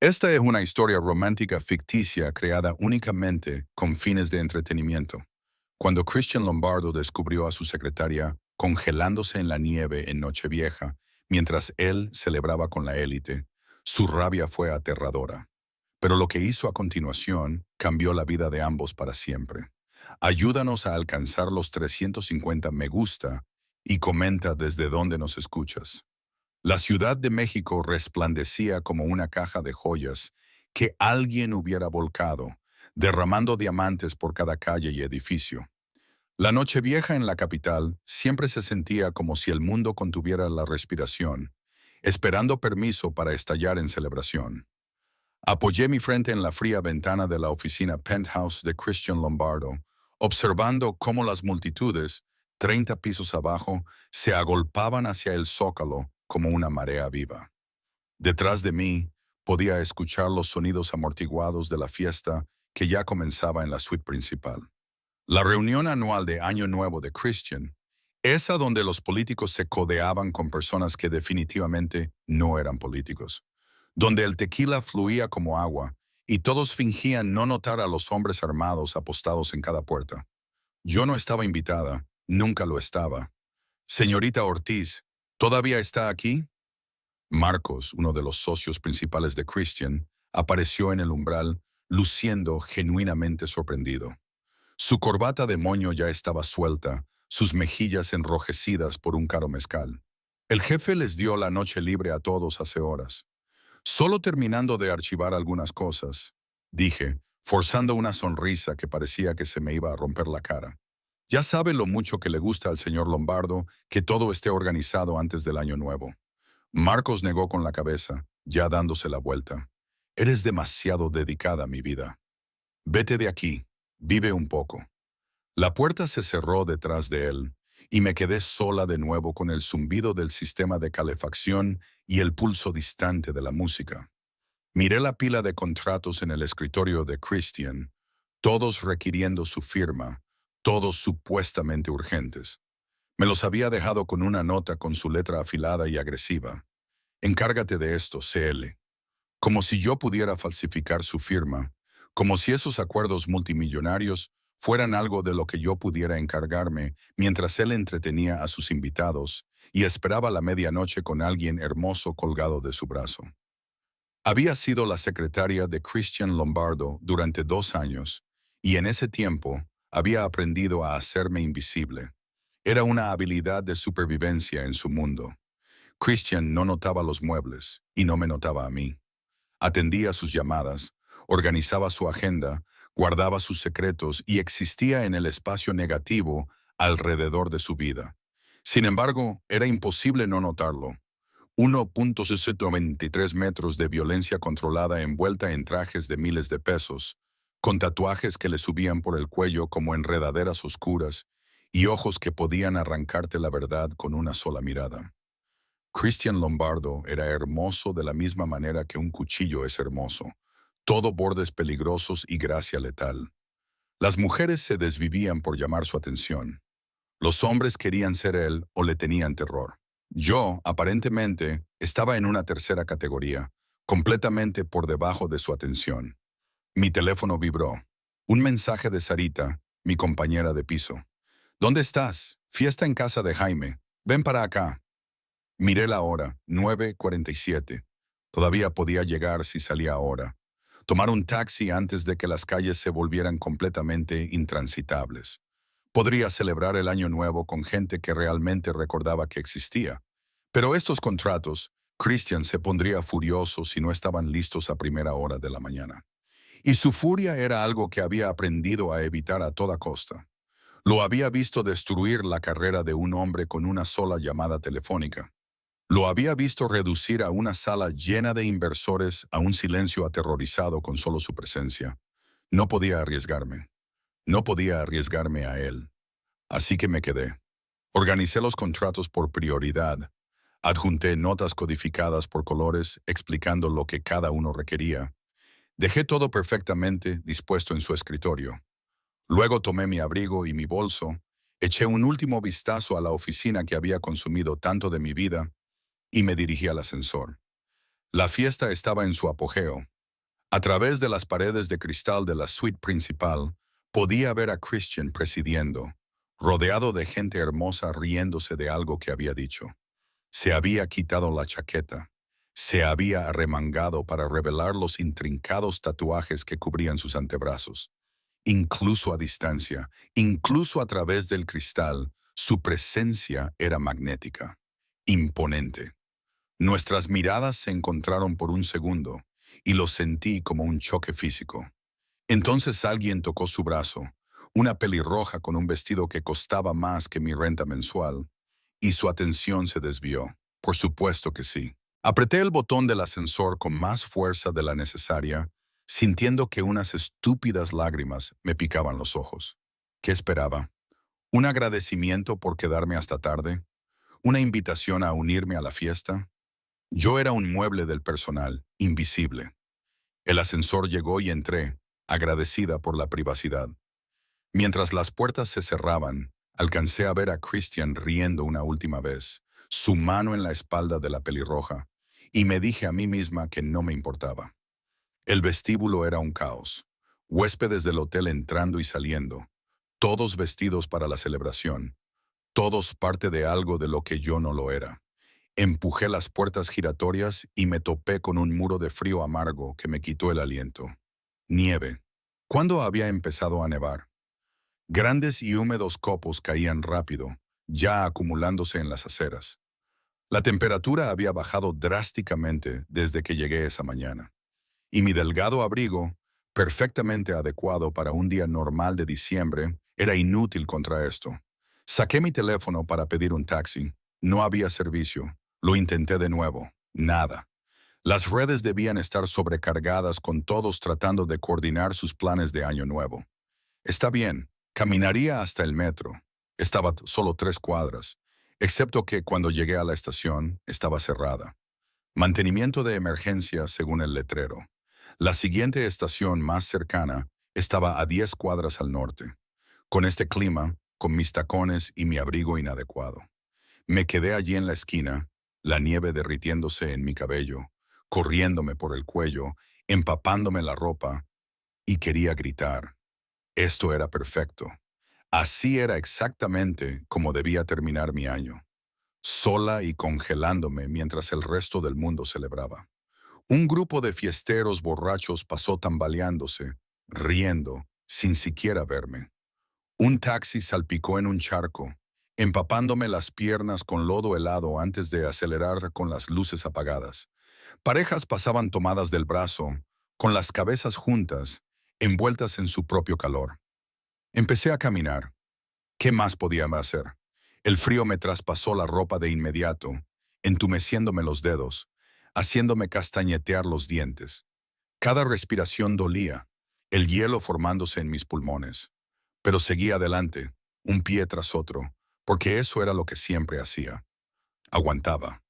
Esta es una historia romántica ficticia creada únicamente con fines de entretenimiento. Cuando Christian Lombardo descubrió a su secretaria congelándose en la nieve en Nochevieja, mientras él celebraba con la élite, su rabia fue aterradora. Pero lo que hizo a continuación cambió la vida de ambos para siempre. Ayúdanos a alcanzar los 350 me gusta y comenta desde dónde nos escuchas. La Ciudad de México resplandecía como una caja de joyas que alguien hubiera volcado, derramando diamantes por cada calle y edificio. La Nochevieja en la capital siempre se sentía como si el mundo contuviera la respiración, esperando permiso para estallar en celebración. Apoyé mi frente en la fría ventana de la oficina penthouse de Christian Lombardo, observando cómo las multitudes, 30 pisos abajo, se agolpaban hacia el zócalo como una marea viva. Detrás de mí podía escuchar los sonidos amortiguados de la fiesta que ya comenzaba en la suite principal. La reunión anual de Año Nuevo de Christian, esa donde los políticos se codeaban con personas que definitivamente no eran políticos, donde el tequila fluía como agua y todos fingían no notar a los hombres armados apostados en cada puerta. Yo no estaba invitada, nunca lo estaba. Señorita Ortiz, ¿todavía está aquí? Marcos, uno de los socios principales de Christian, apareció en el umbral, luciendo genuinamente sorprendido. Su corbata de moño ya estaba suelta, sus mejillas enrojecidas por un caro mezcal. El jefe les dio la noche libre a todos hace horas. Solo terminando de archivar algunas cosas, dije, forzando una sonrisa que parecía que se me iba a romper la cara. Ya sabe lo mucho que le gusta al señor Lombardo que todo esté organizado antes del año nuevo. Marcos negó con la cabeza, ya dándose la vuelta. Eres demasiado dedicada, mi vida. Vete de aquí, vive un poco. La puerta se cerró detrás de él, y me quedé sola de nuevo con el zumbido del sistema de calefacción y el pulso distante de la música. Miré la pila de contratos en el escritorio de Christian, todos requiriendo su firma, todos supuestamente urgentes. Me los había dejado con una nota con su letra afilada y agresiva. Encárgate de esto, CL. Como si yo pudiera falsificar su firma, como si esos acuerdos multimillonarios fueran algo de lo que yo pudiera encargarme mientras él entretenía a sus invitados y esperaba la medianoche con alguien hermoso colgado de su brazo. Había sido la secretaria de Christian Lombardo durante 2 años, y en ese tiempo había aprendido a hacerme invisible. Era una habilidad de supervivencia en su mundo. Christian no notaba los muebles, y no me notaba a mí. Atendía sus llamadas, organizaba su agenda, guardaba sus secretos y existía en el espacio negativo alrededor de su vida. Sin embargo, era imposible no notarlo. 1.693 metros de violencia controlada envuelta en trajes de miles de pesos, con tatuajes que le subían por el cuello como enredaderas oscuras y ojos que podían arrancarte la verdad con una sola mirada. Christian Lombardo era hermoso de la misma manera que un cuchillo es hermoso, todo bordes peligrosos y gracia letal. Las mujeres se desvivían por llamar su atención. Los hombres querían ser él o le tenían terror. Yo, aparentemente, estaba en una tercera categoría, completamente por debajo de su atención. Mi teléfono vibró. Un mensaje de Sarita, mi compañera de piso. ¿Dónde estás? Fiesta en casa de Jaime. Ven para acá. Miré la hora, 9:47. Todavía podía llegar si salía ahora. Tomar un taxi antes de que las calles se volvieran completamente intransitables. Podría celebrar el año nuevo con gente que realmente recordaba que existía. Pero estos contratos, Christian se pondría furioso si no estaban listos a primera hora de la mañana. Y su furia era algo que había aprendido a evitar a toda costa. Lo había visto destruir la carrera de un hombre con una sola llamada telefónica. Lo había visto reducir a una sala llena de inversores a un silencio aterrorizado con solo su presencia. No podía arriesgarme. No podía arriesgarme a él. Así que me quedé. Organicé los contratos por prioridad. Adjunté notas codificadas por colores explicando lo que cada uno requería. Dejé todo perfectamente dispuesto en su escritorio. Luego tomé mi abrigo y mi bolso, eché un último vistazo a la oficina que había consumido tanto de mi vida y me dirigí al ascensor. La fiesta estaba en su apogeo. A través de las paredes de cristal de la suite principal, podía ver a Christian presidiendo, rodeado de gente hermosa riéndose de algo que había dicho. Se había quitado la chaqueta. Se había arremangado para revelar los intrincados tatuajes que cubrían sus antebrazos. Incluso a distancia, incluso a través del cristal, su presencia era magnética, imponente. Nuestras miradas se encontraron por un segundo y lo sentí como un choque físico. Entonces alguien tocó su brazo, una pelirroja con un vestido que costaba más que mi renta mensual, y su atención se desvió. Por supuesto que sí. Apreté el botón del ascensor con más fuerza de la necesaria, sintiendo que unas estúpidas lágrimas me picaban los ojos. ¿Qué esperaba? ¿Un agradecimiento por quedarme hasta tarde? ¿Una invitación a unirme a la fiesta? Yo era un mueble del personal, invisible. El ascensor llegó y entré, agradecida por la privacidad. Mientras las puertas se cerraban, alcancé a ver a Christian riendo una última vez, su mano en la espalda de la pelirroja, y me dije a mí misma que no me importaba. El vestíbulo era un caos. Huéspedes del hotel entrando y saliendo, todos vestidos para la celebración, todos parte de algo de lo que yo no lo era. Empujé las puertas giratorias y me topé con un muro de frío amargo que me quitó el aliento. Nieve. ¿Cuándo había empezado a nevar? Grandes y húmedos copos caían rápido, ya acumulándose en las aceras. La temperatura había bajado drásticamente desde que llegué esa mañana, y mi delgado abrigo, perfectamente adecuado para un día normal de diciembre, era inútil contra esto. Saqué mi teléfono para pedir un taxi. No había servicio. Lo intenté de nuevo. Nada. Las redes debían estar sobrecargadas con todos tratando de coordinar sus planes de año nuevo. Está bien, caminaría hasta el metro. Estaba solo 3 cuadras, excepto que cuando llegué a la estación estaba cerrada. Mantenimiento de emergencia según el letrero. La siguiente estación más cercana estaba a 10 cuadras al norte. Con este clima, con mis tacones y mi abrigo inadecuado. Me quedé allí en la esquina, la nieve derritiéndose en mi cabello, corriéndome por el cuello, empapándome la ropa, y quería gritar. Esto era perfecto. Así era exactamente como debía terminar mi año, sola y congelándome mientras el resto del mundo celebraba. Un grupo de fiesteros borrachos pasó tambaleándose, riendo, sin siquiera verme. Un taxi salpicó en un charco, empapándome las piernas con lodo helado antes de acelerar con las luces apagadas. Parejas pasaban tomadas del brazo, con las cabezas juntas, envueltas en su propio calor. Empecé a caminar. ¿Qué más podía hacer? El frío me traspasó la ropa de inmediato, entumeciéndome los dedos, haciéndome castañetear los dientes. Cada respiración dolía, el hielo formándose en mis pulmones. Pero seguí adelante, un pie tras otro, porque eso era lo que siempre hacía. Aguantaba.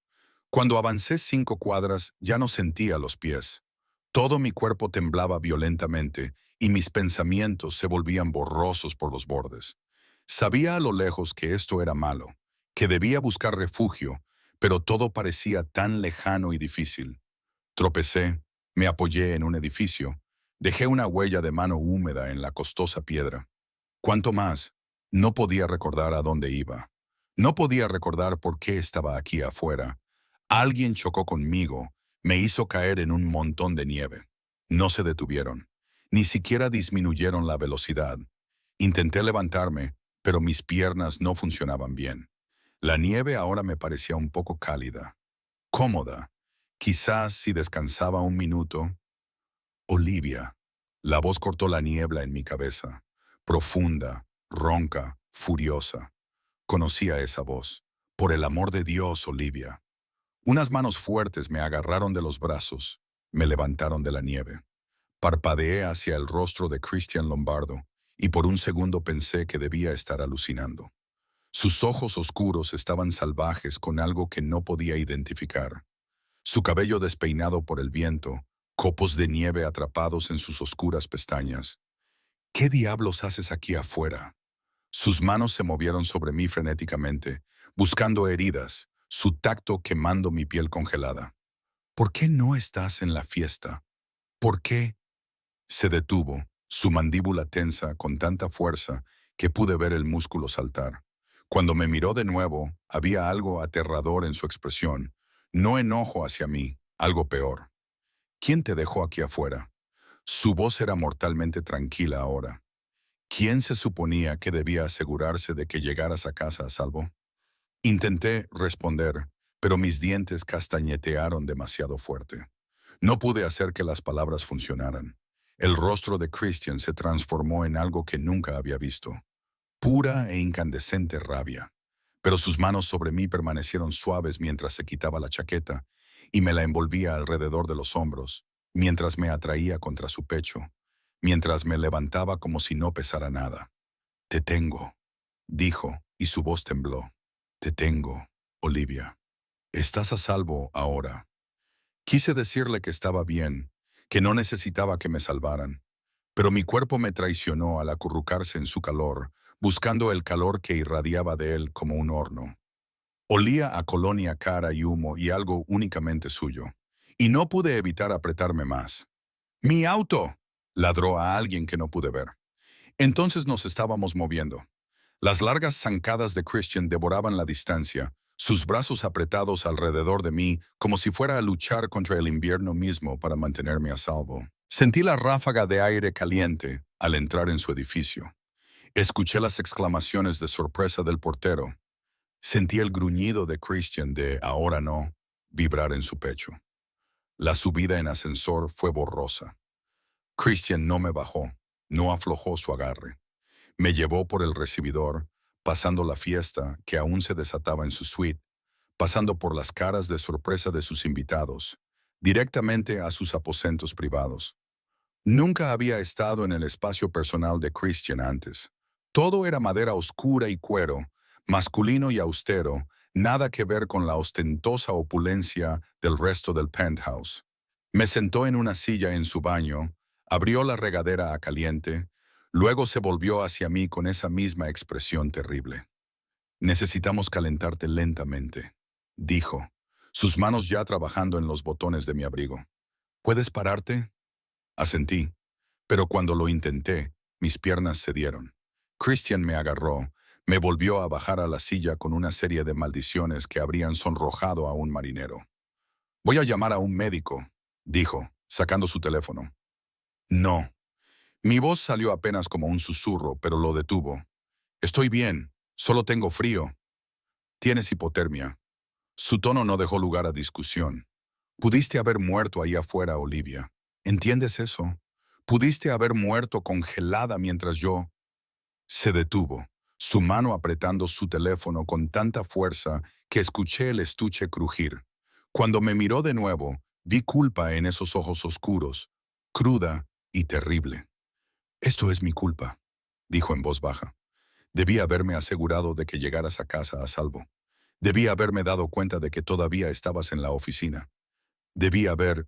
Cuando avancé 5 cuadras ya no sentía los pies. Todo mi cuerpo temblaba violentamente y mis pensamientos se volvían borrosos por los bordes. Sabía a lo lejos que esto era malo, que debía buscar refugio, pero todo parecía tan lejano y difícil. Tropecé, me apoyé en un edificio, dejé una huella de mano húmeda en la costosa piedra. ¿Cuánto más? No podía recordar a dónde iba. No podía recordar por qué estaba aquí afuera. Alguien chocó conmigo, me hizo caer en un montón de nieve. No se detuvieron, ni siquiera disminuyeron la velocidad. Intenté levantarme, pero mis piernas no funcionaban bien. La nieve ahora me parecía un poco cálida, cómoda. Quizás si descansaba un minuto. Olivia. La voz cortó la niebla en mi cabeza, profunda, ronca, furiosa. Conocía esa voz. Por el amor de Dios, Olivia. Unas manos fuertes me agarraron de los brazos, me levantaron de la nieve. Parpadeé hacia el rostro de Christian Lombardo y por un segundo pensé que debía estar alucinando. Sus ojos oscuros estaban salvajes con algo que no podía identificar. Su cabello despeinado por el viento, copos de nieve atrapados en sus oscuras pestañas. ¿Qué diablos haces aquí afuera? Sus manos se movieron sobre mí frenéticamente, buscando heridas, su tacto quemando mi piel congelada. ¿Por qué no estás en la fiesta? ¿Por qué? Se detuvo, su mandíbula tensa con tanta fuerza que pude ver el músculo saltar. Cuando me miró de nuevo, había algo aterrador en su expresión. No enojo hacia mí, algo peor. ¿Quién te dejó aquí afuera? Su voz era mortalmente tranquila ahora. ¿Quién se suponía que debía asegurarse de que llegaras a casa a salvo? Intenté responder, pero mis dientes castañetearon demasiado fuerte. No pude hacer que las palabras funcionaran. El rostro de Christian se transformó en algo que nunca había visto. Pura e incandescente rabia. Pero sus manos sobre mí permanecieron suaves mientras se quitaba la chaqueta y me la envolvía alrededor de los hombros, mientras me atraía contra su pecho, mientras me levantaba como si no pesara nada. Te tengo, dijo, y su voz tembló. Te tengo, Olivia. Estás a salvo ahora. Quise decirle que estaba bien, que no necesitaba que me salvaran, pero mi cuerpo me traicionó al acurrucarse en su calor, buscando el calor que irradiaba de él como un horno. Olía a colonia cara y humo y algo únicamente suyo, y no pude evitar apretarme más. ¡Mi auto! Ladró a alguien que no pude ver. Entonces nos estábamos moviendo. Las largas zancadas de Christian devoraban la distancia, sus brazos apretados alrededor de mí como si fuera a luchar contra el invierno mismo para mantenerme a salvo. Sentí la ráfaga de aire caliente al entrar en su edificio. Escuché las exclamaciones de sorpresa del portero. Sentí el gruñido de Christian de "ahora no" vibrar en su pecho. La subida en ascensor fue borrosa. Christian no me bajó, no aflojó su agarre. Me llevó por el recibidor, pasando la fiesta que aún se desataba en su suite, pasando por las caras de sorpresa de sus invitados, directamente a sus aposentos privados. Nunca había estado en el espacio personal de Christian antes. Todo era madera oscura y cuero, masculino y austero, nada que ver con la ostentosa opulencia del resto del penthouse. Me sentó en una silla en su baño, abrió la regadera a caliente, luego se volvió hacia mí con esa misma expresión terrible. Necesitamos calentarte lentamente, dijo, sus manos ya trabajando en los botones de mi abrigo. ¿Puedes pararte? Asentí, pero cuando lo intenté, mis piernas cedieron. Christian me agarró, me volvió a bajar a la silla con una serie de maldiciones que habrían sonrojado a un marinero. Voy a llamar a un médico, dijo, sacando su teléfono. No. Mi voz salió apenas como un susurro, pero lo detuvo. Estoy bien, solo tengo frío. Tienes hipotermia. Su tono no dejó lugar a discusión. Pudiste haber muerto ahí afuera, Olivia. ¿Entiendes eso? Pudiste haber muerto congelada mientras yo... Se detuvo, su mano apretando su teléfono con tanta fuerza que escuché el estuche crujir. Cuando me miró de nuevo, vi culpa en esos ojos oscuros, cruda y terrible. Esto es mi culpa, dijo en voz baja. Debí haberme asegurado de que llegaras a casa a salvo. Debí haberme dado cuenta de que todavía estabas en la oficina. Debí haber...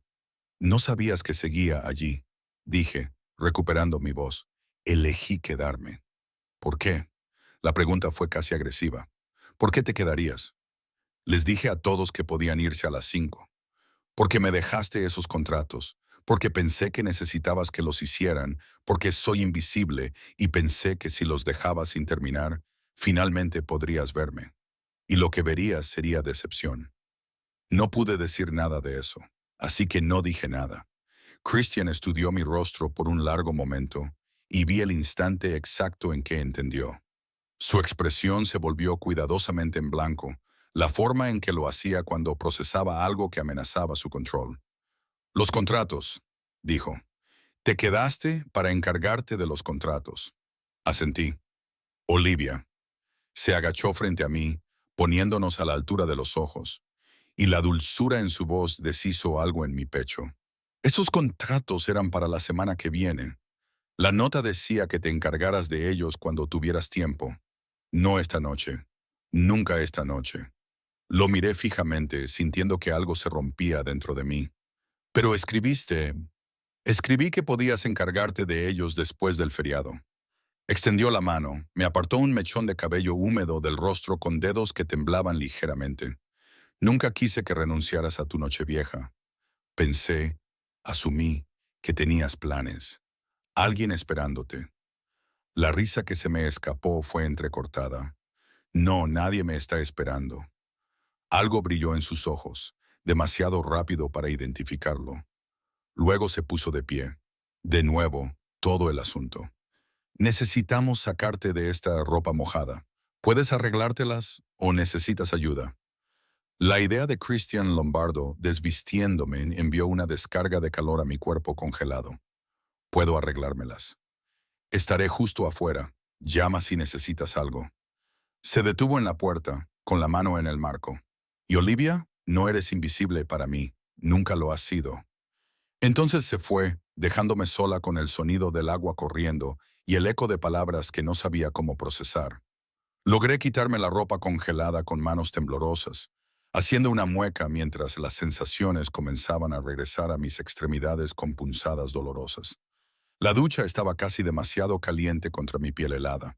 No sabías que seguía allí, dije, recuperando mi voz. Elegí quedarme. ¿Por qué? La pregunta fue casi agresiva. ¿Por qué te quedarías? Les dije a todos que podían irse a las 5. Porque me dejaste esos contratos. Porque pensé que necesitabas que los hicieran. Porque soy invisible y pensé que si los dejabas sin terminar, finalmente podrías verme. Y lo que verías sería decepción. No pude decir nada de eso, así que no dije nada. Christian estudió mi rostro por un largo momento y vi el instante exacto en que entendió. Su expresión se volvió cuidadosamente en blanco, la forma en que lo hacía cuando procesaba algo que amenazaba su control. Los contratos, dijo. Te quedaste para encargarte de los contratos. Asentí. Olivia. Se agachó frente a mí, poniéndonos a la altura de los ojos, y la dulzura en su voz deshizo algo en mi pecho. Esos contratos eran para la semana que viene. La nota decía que te encargaras de ellos cuando tuvieras tiempo. No esta noche. Nunca esta noche. Lo miré fijamente, sintiendo que algo se rompía dentro de mí. Pero escribiste... Escribí que podías encargarte de ellos después del feriado. Extendió la mano, me apartó un mechón de cabello húmedo del rostro con dedos que temblaban ligeramente. Nunca quise que renunciaras a tu nochevieja. Pensé, asumí, que tenías planes, alguien esperándote. La risa que se me escapó fue entrecortada. No, nadie me está esperando. Algo brilló en sus ojos, demasiado rápido para identificarlo. Luego se puso de pie. De nuevo, todo el asunto. Necesitamos sacarte de esta ropa mojada. ¿Puedes arreglártelas o necesitas ayuda? La idea de Christian Lombardo desvistiéndome envió una descarga de calor a mi cuerpo congelado. Puedo arreglármelas. Estaré justo afuera. Llama si necesitas algo. Se detuvo en la puerta, con la mano en el marco. Y Olivia, no eres invisible para mí. Nunca lo has sido. Entonces se fue, dejándome sola con el sonido del agua corriendo y el eco de palabras que no sabía cómo procesar. Logré quitarme la ropa congelada con manos temblorosas, haciendo una mueca mientras las sensaciones comenzaban a regresar a mis extremidades con punzadas dolorosas. La ducha estaba casi demasiado caliente contra mi piel helada,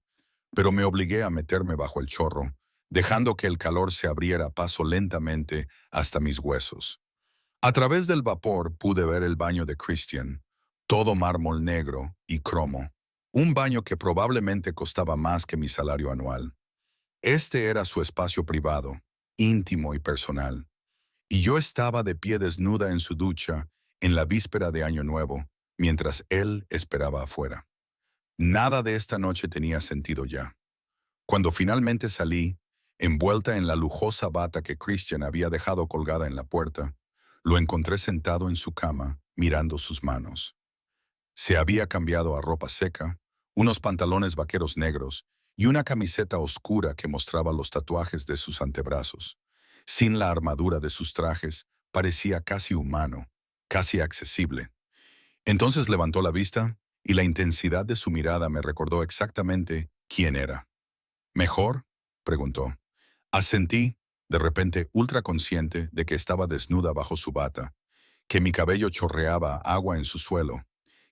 pero me obligué a meterme bajo el chorro, dejando que el calor se abriera paso lentamente hasta mis huesos. A través del vapor pude ver el baño de Christian, todo mármol negro y cromo, un baño que probablemente costaba más que mi salario anual. Este era su espacio privado, íntimo y personal, y yo estaba de pie desnuda en su ducha en la víspera de Año Nuevo, mientras él esperaba afuera. Nada de esta noche tenía sentido ya. Cuando finalmente salí, envuelta en la lujosa bata que Christian había dejado colgada en la puerta, lo encontré sentado en su cama, mirando sus manos. Se había cambiado a ropa seca, unos pantalones vaqueros negros y una camiseta oscura que mostraba los tatuajes de sus antebrazos. Sin la armadura de sus trajes, parecía casi humano, casi accesible. Entonces levantó la vista y la intensidad de su mirada me recordó exactamente quién era. ¿Mejor?, preguntó. Asentí, de repente ultra consciente de que estaba desnuda bajo su bata, que mi cabello chorreaba agua en su suelo,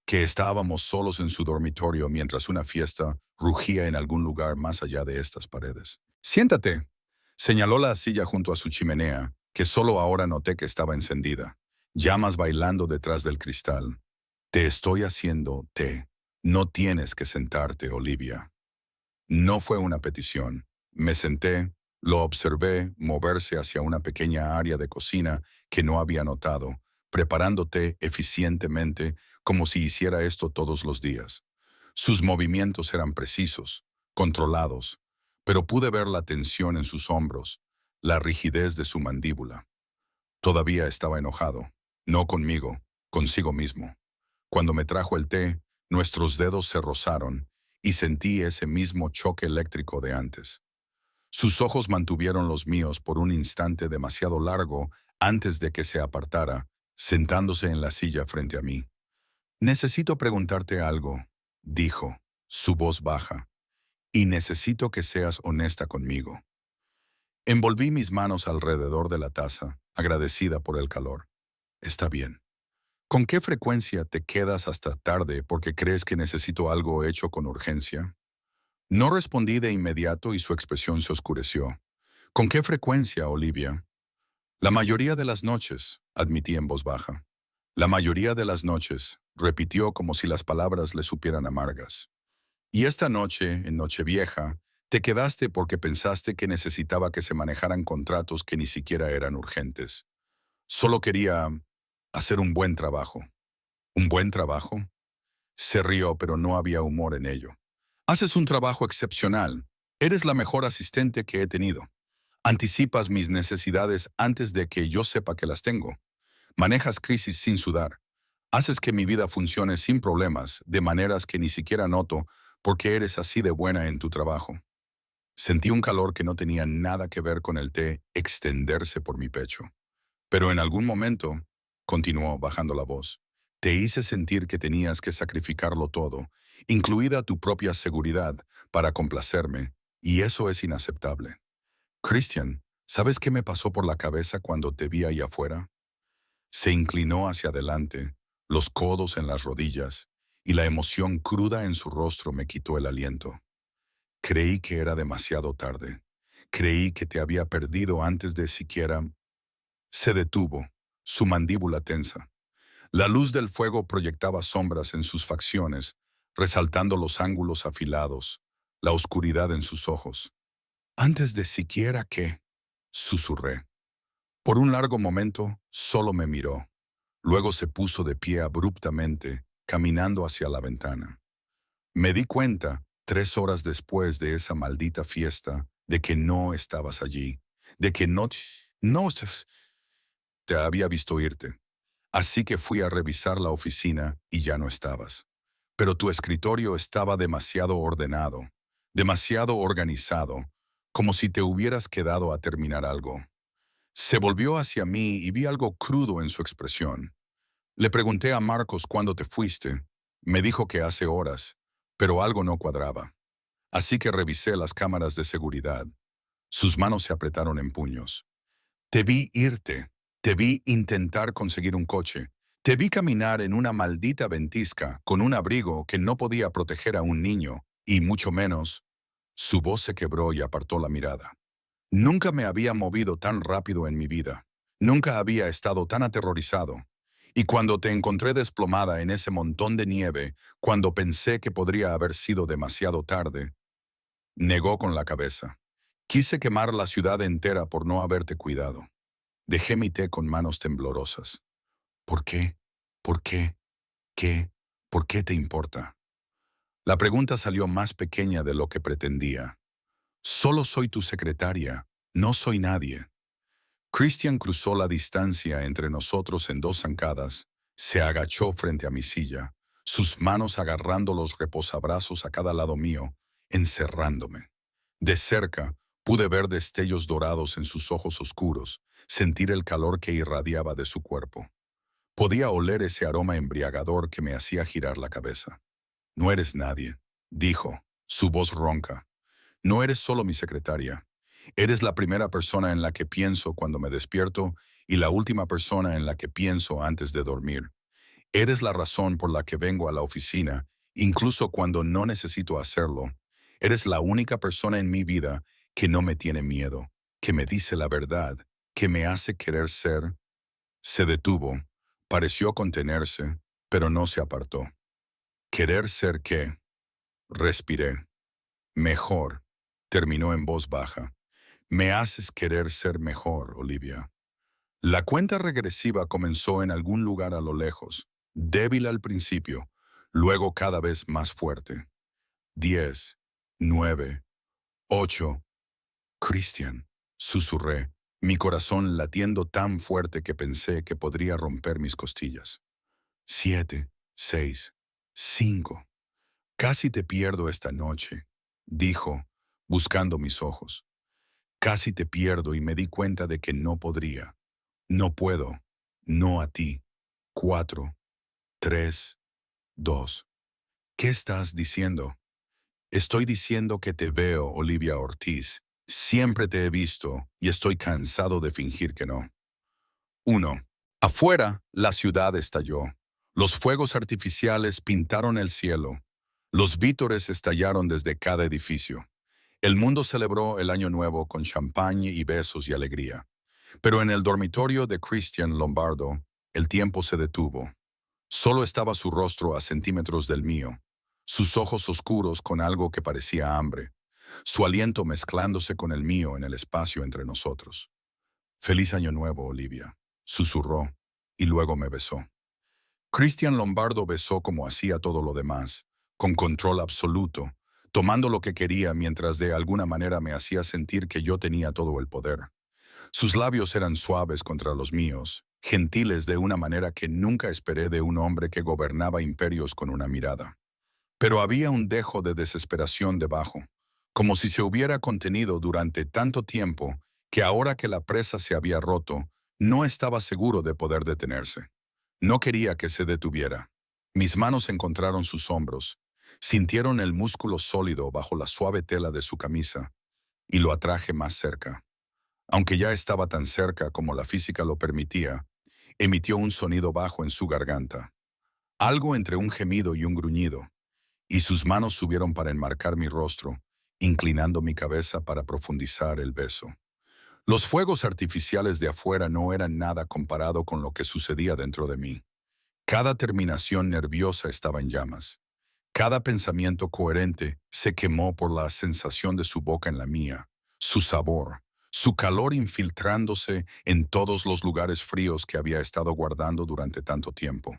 que estábamos solos en su dormitorio mientras una fiesta rugía en algún lugar más allá de estas paredes. «Siéntate», señaló la silla junto a su chimenea, que solo ahora noté que estaba encendida, llamas bailando detrás del cristal. «Te estoy haciendo té. No tienes que sentarte, Olivia». No fue una petición. Me senté, lo observé moverse hacia una pequeña área de cocina que no había notado, preparando té eficientemente como si hiciera esto todos los días. Sus movimientos eran precisos, controlados, pero pude ver la tensión en sus hombros, la rigidez de su mandíbula. Todavía estaba enojado, no conmigo, consigo mismo. Cuando me trajo el té, nuestros dedos se rozaron y sentí ese mismo choque eléctrico de antes. Sus ojos mantuvieron los míos por un instante demasiado largo antes de que se apartara, sentándose en la silla frente a mí. «Necesito preguntarte algo», dijo, su voz baja, «y necesito que seas honesta conmigo». Envolví mis manos alrededor de la taza, agradecida por el calor. «Está bien». ¿Con qué frecuencia te quedas hasta tarde porque crees que necesito algo hecho con urgencia? No respondí de inmediato y su expresión se oscureció. ¿Con qué frecuencia, Olivia? La mayoría de las noches, admití en voz baja. La mayoría de las noches, repitió como si las palabras le supieran amargas. Y esta noche, en Nochevieja, te quedaste porque pensaste que necesitaba que se manejaran contratos que ni siquiera eran urgentes. Solo quería hacer un buen trabajo. ¿Un buen trabajo? Se rió, pero no había humor en ello. Haces un trabajo excepcional. Eres la mejor asistente que he tenido. Anticipas mis necesidades antes de que yo sepa que las tengo. Manejas crisis sin sudar. Haces que mi vida funcione sin problemas, de maneras que ni siquiera noto porque eres así de buena en tu trabajo. Sentí un calor que no tenía nada que ver con el té extenderse por mi pecho. Pero en algún momento, continuó bajando la voz, te hice sentir que tenías que sacrificarlo todo, incluida tu propia seguridad, para complacerme, y eso es inaceptable. Christian, ¿sabes qué me pasó por la cabeza cuando te vi ahí afuera? Se inclinó hacia adelante, los codos en las rodillas, y la emoción cruda en su rostro me quitó el aliento. Creí que era demasiado tarde. Creí que te había perdido antes de siquiera... Se detuvo, su mandíbula tensa. La luz del fuego proyectaba sombras en sus facciones, resaltando los ángulos afilados, la oscuridad en sus ojos. Antes de siquiera que, susurré. Por un largo momento, solo me miró. Luego se puso de pie abruptamente, caminando hacia la ventana. Me di cuenta, 3 horas después de esa maldita fiesta, de que no estabas allí, de que no te había visto irte. Así que fui a revisar la oficina y ya no estabas. Pero tu escritorio estaba demasiado ordenado, demasiado organizado, como si te hubieras quedado a terminar algo. Se volvió hacia mí y vi algo crudo en su expresión. Le pregunté a Marcos cuándo te fuiste. Me dijo que hace horas, pero algo no cuadraba. Así que revisé las cámaras de seguridad. Sus manos se apretaron en puños. Te vi irte, te vi intentar conseguir un coche, te vi caminar en una maldita ventisca con un abrigo que no podía proteger a un niño, y mucho menos. Su voz se quebró y apartó la mirada. Nunca me había movido tan rápido en mi vida. Nunca había estado tan aterrorizado. Y cuando te encontré desplomada en ese montón de nieve, cuando pensé que podría haber sido demasiado tarde, negó con la cabeza. Quise quemar la ciudad entera por no haberte cuidado. Dejé mi té con manos temblorosas. ¿Por qué? ¿Por qué? ¿Qué? ¿Por qué te importa? La pregunta salió más pequeña de lo que pretendía. Solo soy tu secretaria, no soy nadie. Christian cruzó la distancia entre nosotros en 2 zancadas, se agachó frente a mi silla, sus manos agarrando los reposabrazos a cada lado mío, encerrándome. De cerca, pude ver destellos dorados en sus ojos oscuros, sentir el calor que irradiaba de su cuerpo. Podía oler ese aroma embriagador que me hacía girar la cabeza. No eres nadie, dijo, su voz ronca. No eres solo mi secretaria. Eres la primera persona en la que pienso cuando me despierto y la última persona en la que pienso antes de dormir. Eres la razón por la que vengo a la oficina, incluso cuando no necesito hacerlo. Eres la única persona en mi vida que no me tiene miedo, que me dice la verdad, que me hace querer ser. Se detuvo, pareció contenerse, pero no se apartó. ¿Querer ser qué? Respiré. Mejor, terminó en voz baja. Me haces querer ser mejor, Olivia. La cuenta regresiva comenzó en algún lugar a lo lejos, débil al principio, luego cada vez más fuerte. 10, 9, 8. Christian, susurré, mi corazón latiendo tan fuerte que pensé que podría romper mis costillas. 7, 6, 5. Casi te pierdo esta noche, dijo, buscando mis ojos. Casi te pierdo y me di cuenta de que no podría. No puedo. No a ti. 4, 3, 2. ¿Qué estás diciendo? Estoy diciendo que te veo, Olivia Ortiz. Siempre te he visto y estoy cansado de fingir que no. 1. Afuera, la ciudad estalló. Los fuegos artificiales pintaron el cielo. Los vítores estallaron desde cada edificio. El mundo celebró el año nuevo con champaña y besos y alegría. Pero en el dormitorio de Christian Lombardo, el tiempo se detuvo. Solo estaba su rostro a centímetros del mío, sus ojos oscuros con algo que parecía hambre, su aliento mezclándose con el mío en el espacio entre nosotros. «Feliz año nuevo, Olivia», susurró, y luego me besó. Christian Lombardo besó como hacía todo lo demás, con control absoluto, tomando lo que quería mientras de alguna manera me hacía sentir que yo tenía todo el poder. Sus labios eran suaves contra los míos, gentiles de una manera que nunca esperé de un hombre que gobernaba imperios con una mirada. Pero había un dejo de desesperación debajo, como si se hubiera contenido durante tanto tiempo que ahora que la presa se había roto, no estaba seguro de poder detenerse. No quería que se detuviera. Mis manos encontraron sus hombros, sintieron el músculo sólido bajo la suave tela de su camisa, y lo atraje más cerca. Aunque ya estaba tan cerca como la física lo permitía, emitió un sonido bajo en su garganta. Algo entre un gemido y un gruñido, y sus manos subieron para enmarcar mi rostro, inclinando mi cabeza para profundizar el beso. Los fuegos artificiales de afuera no eran nada comparado con lo que sucedía dentro de mí. Cada terminación nerviosa estaba en llamas. Cada pensamiento coherente se quemó por la sensación de su boca en la mía, su sabor, su calor infiltrándose en todos los lugares fríos que había estado guardando durante tanto tiempo.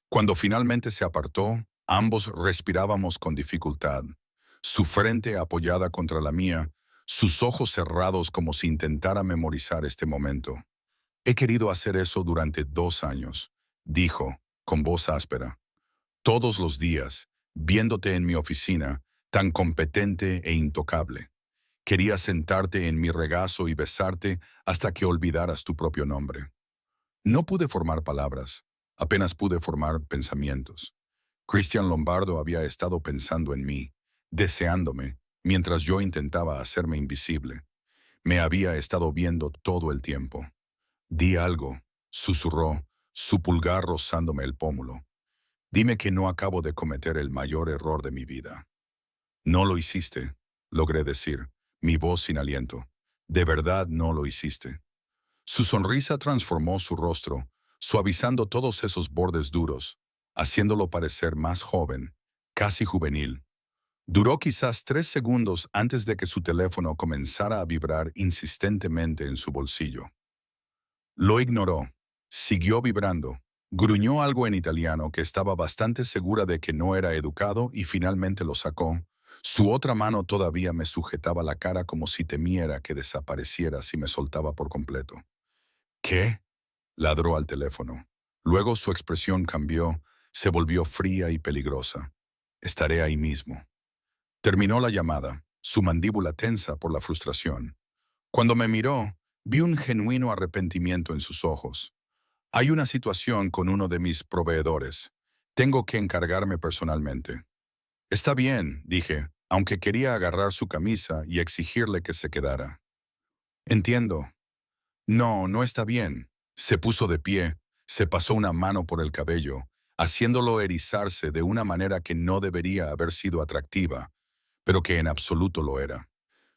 Cuando finalmente se apartó, ambos respirábamos con dificultad, su frente apoyada contra la mía, sus ojos cerrados como si intentara memorizar este momento. He querido hacer eso durante 2 años, dijo, con voz áspera. Todos los días, viéndote en mi oficina, tan competente e intocable. Quería sentarte en mi regazo y besarte hasta que olvidaras tu propio nombre. No pude formar palabras, apenas pude formar pensamientos. Christian Lombardo había estado pensando en mí, deseándome, mientras yo intentaba hacerme invisible. Me había estado viendo todo el tiempo. Di algo, susurró, su pulgar rozándome el pómulo. Dime que no acabo de cometer el mayor error de mi vida. No lo hiciste, logré decir, mi voz sin aliento. De verdad no lo hiciste. Su sonrisa transformó su rostro, suavizando todos esos bordes duros, haciéndolo parecer más joven, casi juvenil. Duró quizás 3 segundos antes de que su teléfono comenzara a vibrar insistentemente en su bolsillo. Lo ignoró. Siguió vibrando. Gruñó algo en italiano que estaba bastante segura de que no era educado y finalmente lo sacó. Su otra mano todavía me sujetaba la cara como si temiera que desapareciera si me soltaba por completo. ¿Qué? Ladró al teléfono. Luego su expresión cambió, se volvió fría y peligrosa. Estaré ahí mismo. Terminó la llamada, su mandíbula tensa por la frustración. Cuando me miró, vi un genuino arrepentimiento en sus ojos. Hay una situación con uno de mis proveedores. Tengo que encargarme personalmente. Está bien, dije, aunque quería agarrar su camisa y exigirle que se quedara. Entiendo. No, no está bien. Se puso de pie, se pasó una mano por el cabello, haciéndolo erizarse de una manera que no debería haber sido atractiva, pero que en absoluto lo era.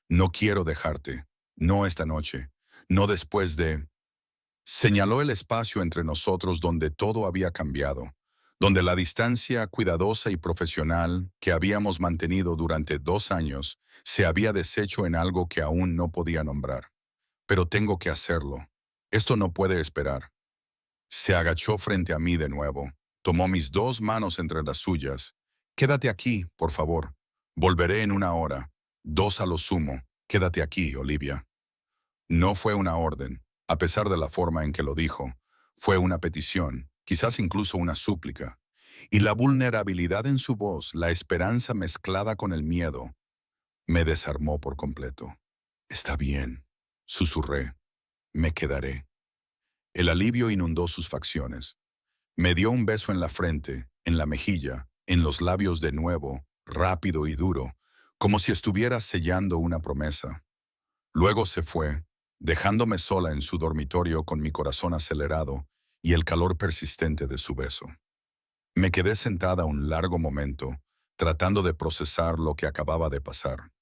No quiero dejarte. No esta noche. No después de... Señaló el espacio entre nosotros donde todo había cambiado, donde la distancia cuidadosa y profesional que habíamos mantenido durante 2 años se había deshecho en algo que aún no podía nombrar. Pero tengo que hacerlo. Esto no puede esperar. Se agachó frente a mí de nuevo, tomó mis 2 manos entre las suyas. Quédate aquí, por favor. Volveré en 1 hora. 2 a lo sumo. Quédate aquí, Olivia. No fue una orden, a pesar de la forma en que lo dijo. Fue una petición, quizás incluso una súplica. Y la vulnerabilidad en su voz, la esperanza mezclada con el miedo, me desarmó por completo. Está bien, susurré. Me quedaré. El alivio inundó sus facciones. Me dio un beso en la frente, en la mejilla, en los labios de nuevo, rápido y duro, como si estuviera sellando una promesa. Luego se fue, dejándome sola en su dormitorio con mi corazón acelerado y el calor persistente de su beso. Me quedé sentada un largo momento, tratando de procesar lo que acababa de pasar.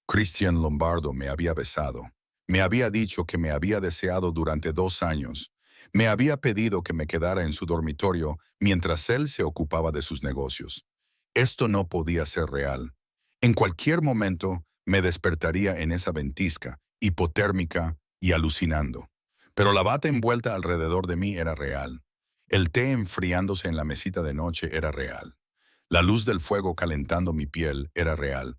Christian Lombardo me había besado. Me había dicho que me había deseado durante 2 años. Me había pedido que me quedara en su dormitorio mientras él se ocupaba de sus negocios. Esto no podía ser real. En cualquier momento me despertaría en esa ventisca, hipotérmica y alucinando. Pero la bata envuelta alrededor de mí era real. El té enfriándose en la mesita de noche era real. La luz del fuego calentando mi piel era real.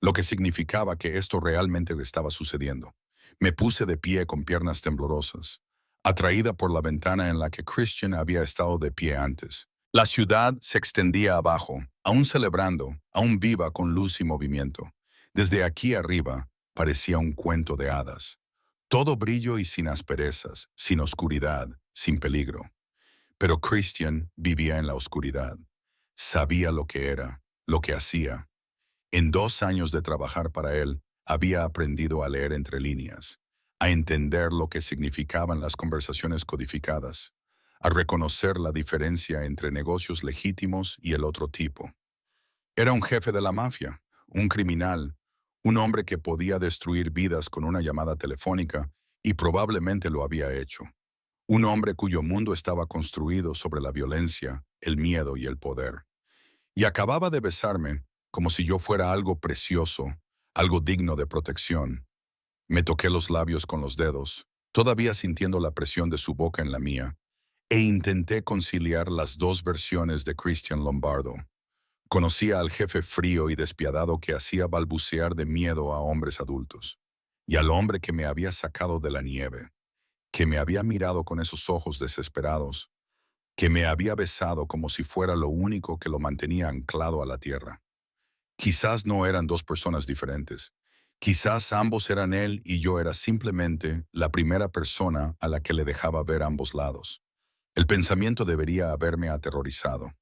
Lo que significaba que esto realmente le estaba sucediendo. Me puse de pie con piernas temblorosas, atraída por la ventana en la que Christian había estado de pie antes. La ciudad se extendía abajo, aún celebrando, aún viva con luz y movimiento. Desde aquí arriba parecía un cuento de hadas. Todo brillo y sin asperezas, sin oscuridad, sin peligro. Pero Christian vivía en la oscuridad. Sabía lo que era, lo que hacía. En 2 años de trabajar para él, había aprendido a leer entre líneas, a entender lo que significaban las conversaciones codificadas, a reconocer la diferencia entre negocios legítimos y el otro tipo. Era un jefe de la mafia, un criminal, un hombre que podía destruir vidas con una llamada telefónica y probablemente lo había hecho. Un hombre cuyo mundo estaba construido sobre la violencia, el miedo y el poder. Y acababa de besarme como si yo fuera algo precioso, algo digno de protección. Me toqué los labios con los dedos, todavía sintiendo la presión de su boca en la mía, e intenté conciliar las dos versiones de Christian Lombardo. Conocía al jefe frío y despiadado que hacía balbucear de miedo a hombres adultos, y al hombre que me había sacado de la nieve, que me había mirado con esos ojos desesperados, que me había besado como si fuera lo único que lo mantenía anclado a la tierra. Quizás no eran dos personas diferentes. Quizás ambos eran él y yo era simplemente la primera persona a la que le dejaba ver ambos lados. El pensamiento debería haberme aterrorizado.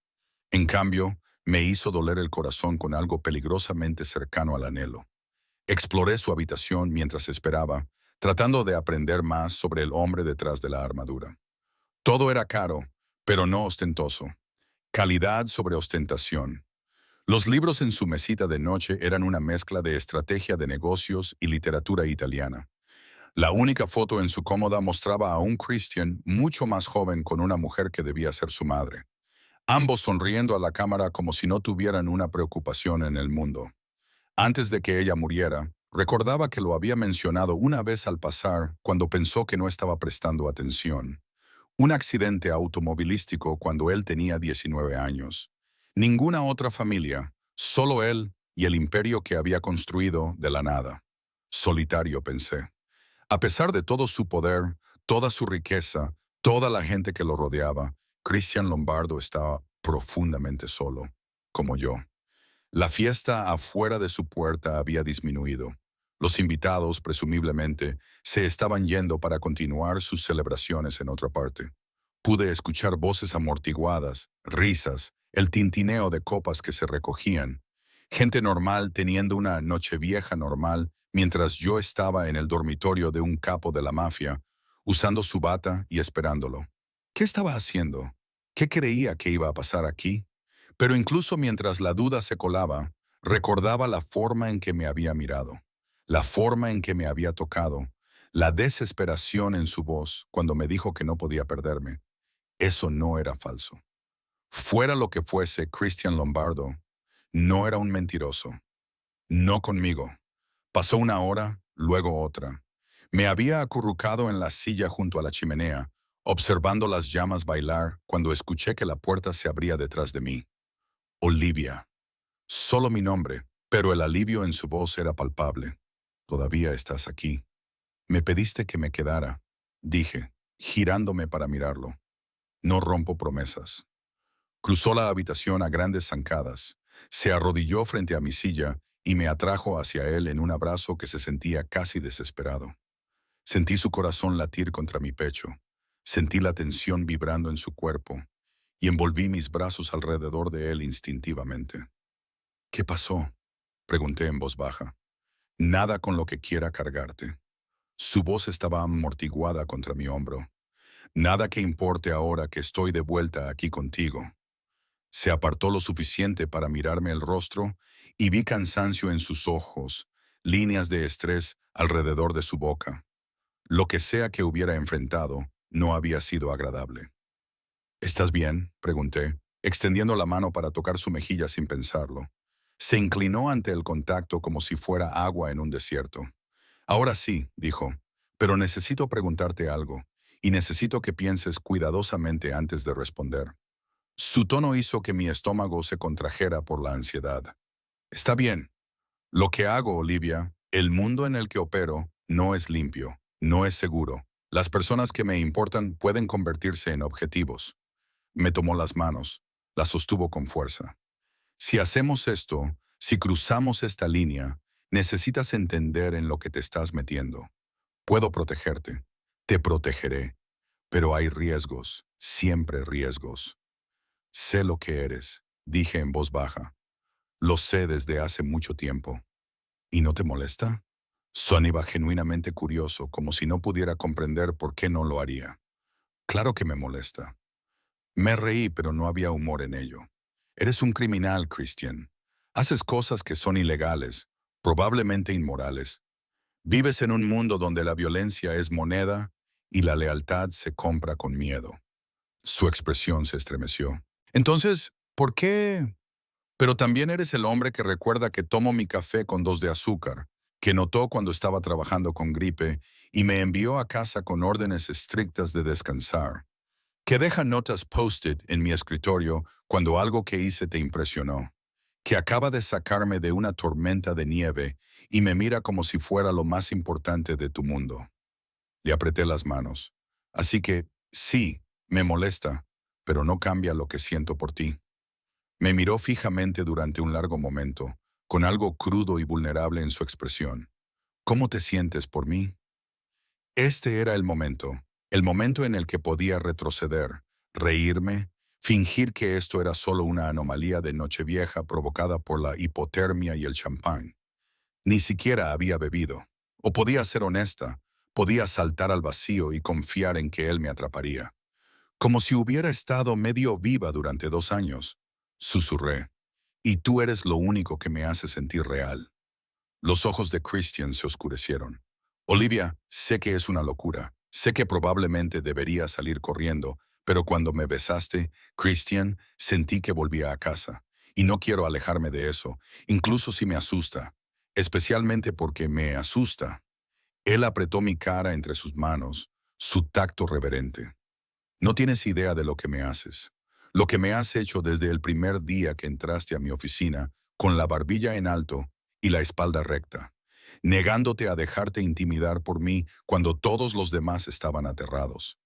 En cambio, me hizo doler el corazón con algo peligrosamente cercano al anhelo. Exploré su habitación mientras esperaba, tratando de aprender más sobre el hombre detrás de la armadura. Todo era caro, pero no ostentoso. Calidad sobre ostentación. Los libros en su mesita de noche eran una mezcla de estrategia de negocios y literatura italiana. La única foto en su cómoda mostraba a un Christian mucho más joven con una mujer que debía ser su madre. Ambos sonriendo a la cámara como si no tuvieran una preocupación en el mundo. Antes de que ella muriera, recordaba que lo había mencionado una vez al pasar cuando pensó que no estaba prestando atención. Un accidente automovilístico cuando él tenía 19 años. Ninguna otra familia, solo él y el imperio que había construido de la nada. Solitario, pensé. A pesar de todo su poder, toda su riqueza, toda la gente que lo rodeaba, Christian Lombardo estaba profundamente solo, como yo. La fiesta afuera de su puerta había disminuido. Los invitados, presumiblemente, se estaban yendo para continuar sus celebraciones en otra parte. Pude escuchar voces amortiguadas, risas, el tintineo de copas que se recogían. Gente normal teniendo una nochevieja normal, mientras yo estaba en el dormitorio de un capo de la mafia, usando su bata y esperándolo. ¿Qué estaba haciendo? ¿Qué creía que iba a pasar aquí? Pero incluso mientras la duda se colaba, recordaba la forma en que me había mirado, la forma en que me había tocado, la desesperación en su voz cuando me dijo que no podía perderme. Eso no era falso. Fuera lo que fuese Christian Lombardo, no era un mentiroso. No conmigo. Pasó una hora, luego otra. Me había acurrucado en la silla junto a la chimenea, observando las llamas bailar cuando escuché que la puerta se abría detrás de mí. Olivia. Solo mi nombre, pero el alivio en su voz era palpable. Todavía estás aquí. Me pediste que me quedara, dije, girándome para mirarlo. No rompo promesas. Cruzó la habitación a grandes zancadas, se arrodilló frente a mi silla y me atrajo hacia él en un abrazo que se sentía casi desesperado. Sentí su corazón latir contra mi pecho, sentí la tensión vibrando en su cuerpo y envolví mis brazos alrededor de él instintivamente. ¿Qué pasó?, pregunté en voz baja. Nada con lo que quiera cargarte. Su voz estaba amortiguada contra mi hombro. Nada que importe ahora que estoy de vuelta aquí contigo. Se apartó lo suficiente para mirarme el rostro y vi cansancio en sus ojos, líneas de estrés alrededor de su boca. Lo que sea que hubiera enfrentado no había sido agradable. ¿Estás bien?, pregunté, extendiendo la mano para tocar su mejilla sin pensarlo. Se inclinó ante el contacto como si fuera agua en un desierto. Ahora sí, dijo, pero necesito preguntarte algo, y necesito que pienses cuidadosamente antes de responder. Su tono hizo que mi estómago se contrajera por la ansiedad. Está bien. Lo que hago, Olivia, el mundo en el que opero, no es limpio, no es seguro. Las personas que me importan pueden convertirse en objetivos. Me tomó las manos, las sostuvo con fuerza. Si hacemos esto, si cruzamos esta línea, necesitas entender en lo que te estás metiendo. Puedo protegerte, te protegeré, pero hay riesgos, siempre riesgos. Sé lo que eres, dije en voz baja. Lo sé desde hace mucho tiempo. ¿Y no te molesta? Sonaba genuinamente curioso, como si no pudiera comprender por qué no lo haría. Claro que me molesta. Me reí, pero no había humor en ello. Eres un criminal, Christian. Haces cosas que son ilegales, probablemente inmorales. Vives en un mundo donde la violencia es moneda y la lealtad se compra con miedo. Su expresión se estremeció. Entonces, ¿por qué? Pero también eres el hombre que recuerda que tomo mi café con 2 de azúcar, que notó cuando estaba trabajando con gripe y me envió a casa con órdenes estrictas de descansar, que deja notas post-it en mi escritorio cuando algo que hice te impresionó, que acaba de sacarme de una tormenta de nieve y me mira como si fuera lo más importante de tu mundo. Le apreté las manos. Así que, sí, me molesta, pero no cambia lo que siento por ti. Me miró fijamente durante un largo momento, con algo crudo y vulnerable en su expresión. ¿Cómo te sientes por mí? Este era el momento en el que podía retroceder, reírme, fingir que esto era solo una anomalía de Nochevieja provocada por la hipotermia y el champán. Ni siquiera había bebido. O podía ser honesta, podía saltar al vacío y confiar en que él me atraparía. Como si hubiera estado medio viva durante 2 años. Susurré. Y tú eres lo único que me hace sentir real. Los ojos de Christian se oscurecieron. Olivia, sé que es una locura. Sé que probablemente debería salir corriendo, pero cuando me besaste, Christian, sentí que volvía a casa. Y no quiero alejarme de eso, incluso si me asusta. Especialmente porque me asusta. Él apretó mi cara entre sus manos, su tacto reverente. No tienes idea de lo que me haces. Lo que me has hecho desde el primer día que entraste a mi oficina, con la barbilla en alto y la espalda recta, negándote a dejarte intimidar por mí cuando todos los demás estaban aterrados.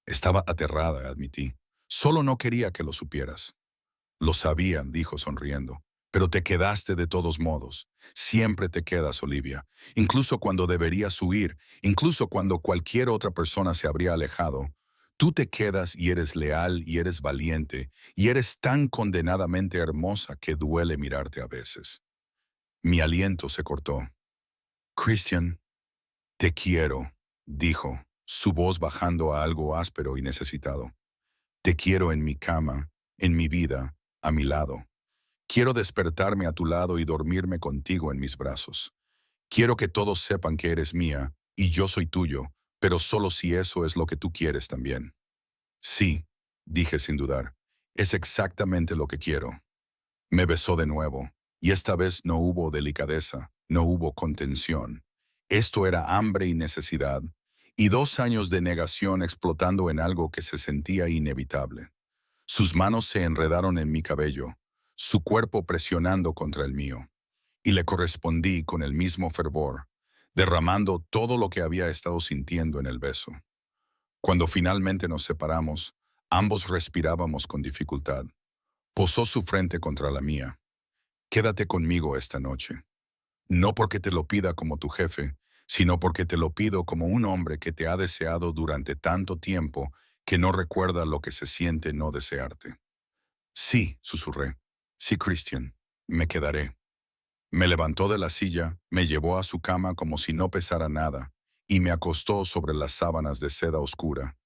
Estaba aterrada, admití. Solo no quería que lo supieras. Lo sabía, dijo sonriendo. Pero te quedaste de todos modos. Siempre te quedas, Olivia. Incluso cuando deberías huir, incluso cuando cualquier otra persona se habría alejado. Tú te quedas y eres leal y eres valiente y eres tan condenadamente hermosa que duele mirarte a veces. Mi aliento se cortó. Christian, te quiero, dijo, su voz bajando a algo áspero y necesitado. Te quiero en mi cama, en mi vida, a mi lado. Quiero despertarme a tu lado y dormirme contigo en mis brazos. Quiero que todos sepan que eres mía y yo soy tuyo, pero solo si eso es lo que tú quieres también. Sí, dije sin dudar. Es exactamente lo que quiero. Me besó de nuevo, y esta vez no hubo delicadeza, no hubo contención. Esto era hambre y necesidad, y 2 años de negación explotando en algo que se sentía inevitable. Sus manos se enredaron en mi cabello, su cuerpo presionando contra el mío, y le correspondí con el mismo fervor, derramando todo lo que había estado sintiendo en el beso. Cuando finalmente nos separamos, ambos respirábamos con dificultad. Posó su frente contra la mía. Quédate conmigo esta noche. No porque te lo pida como tu jefe, sino porque te lo pido como un hombre que te ha deseado durante tanto tiempo que no recuerda lo que se siente no desearte. Sí, susurré. Sí, Christian, me quedaré. Me levantó de la silla, me llevó a su cama como si no pesara nada, y me acostó sobre las sábanas de seda oscura.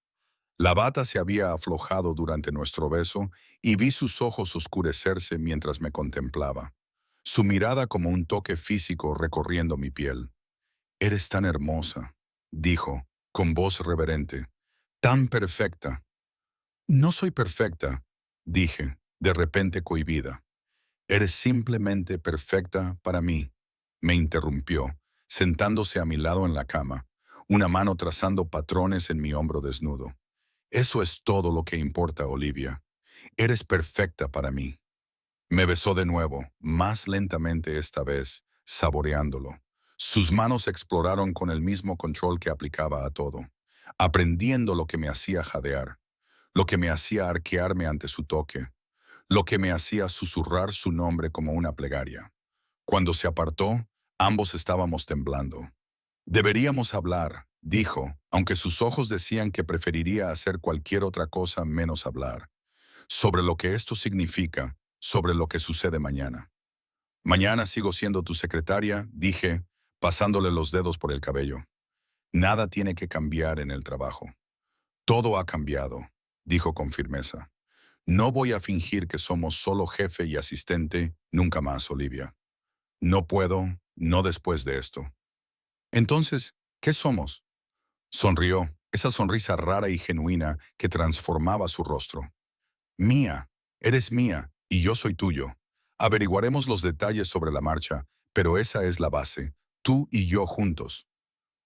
La bata se había aflojado durante nuestro beso y vi sus ojos oscurecerse mientras me contemplaba. Su mirada como un toque físico recorriendo mi piel. Eres tan hermosa, dijo, con voz reverente. Tan perfecta. No soy perfecta, dije, de repente cohibida. Eres simplemente perfecta para mí, me interrumpió, sentándose a mi lado en la cama, una mano trazando patrones en mi hombro desnudo. Eso es todo lo que importa, Olivia. Eres perfecta para mí. Me besó de nuevo, más lentamente esta vez, saboreándolo. Sus manos exploraron con el mismo control que aplicaba a todo, aprendiendo lo que me hacía jadear, lo que me hacía arquearme ante su toque, lo que me hacía susurrar su nombre como una plegaria. Cuando se apartó, ambos estábamos temblando. Deberíamos hablar, dijo, aunque sus ojos decían que preferiría hacer cualquier otra cosa menos hablar, sobre lo que esto significa, sobre lo que sucede mañana. Mañana sigo siendo tu secretaria, dije, pasándole los dedos por el cabello. Nada tiene que cambiar en el trabajo. Todo ha cambiado, dijo con firmeza. No voy a fingir que somos solo jefe y asistente, nunca más, Olivia. No puedo, no después de esto. Entonces, ¿qué somos? Sonrió, esa sonrisa rara y genuina que transformaba su rostro. Mía, eres mía y yo soy tuyo. Averiguaremos los detalles sobre la marcha, pero esa es la base, tú y yo juntos.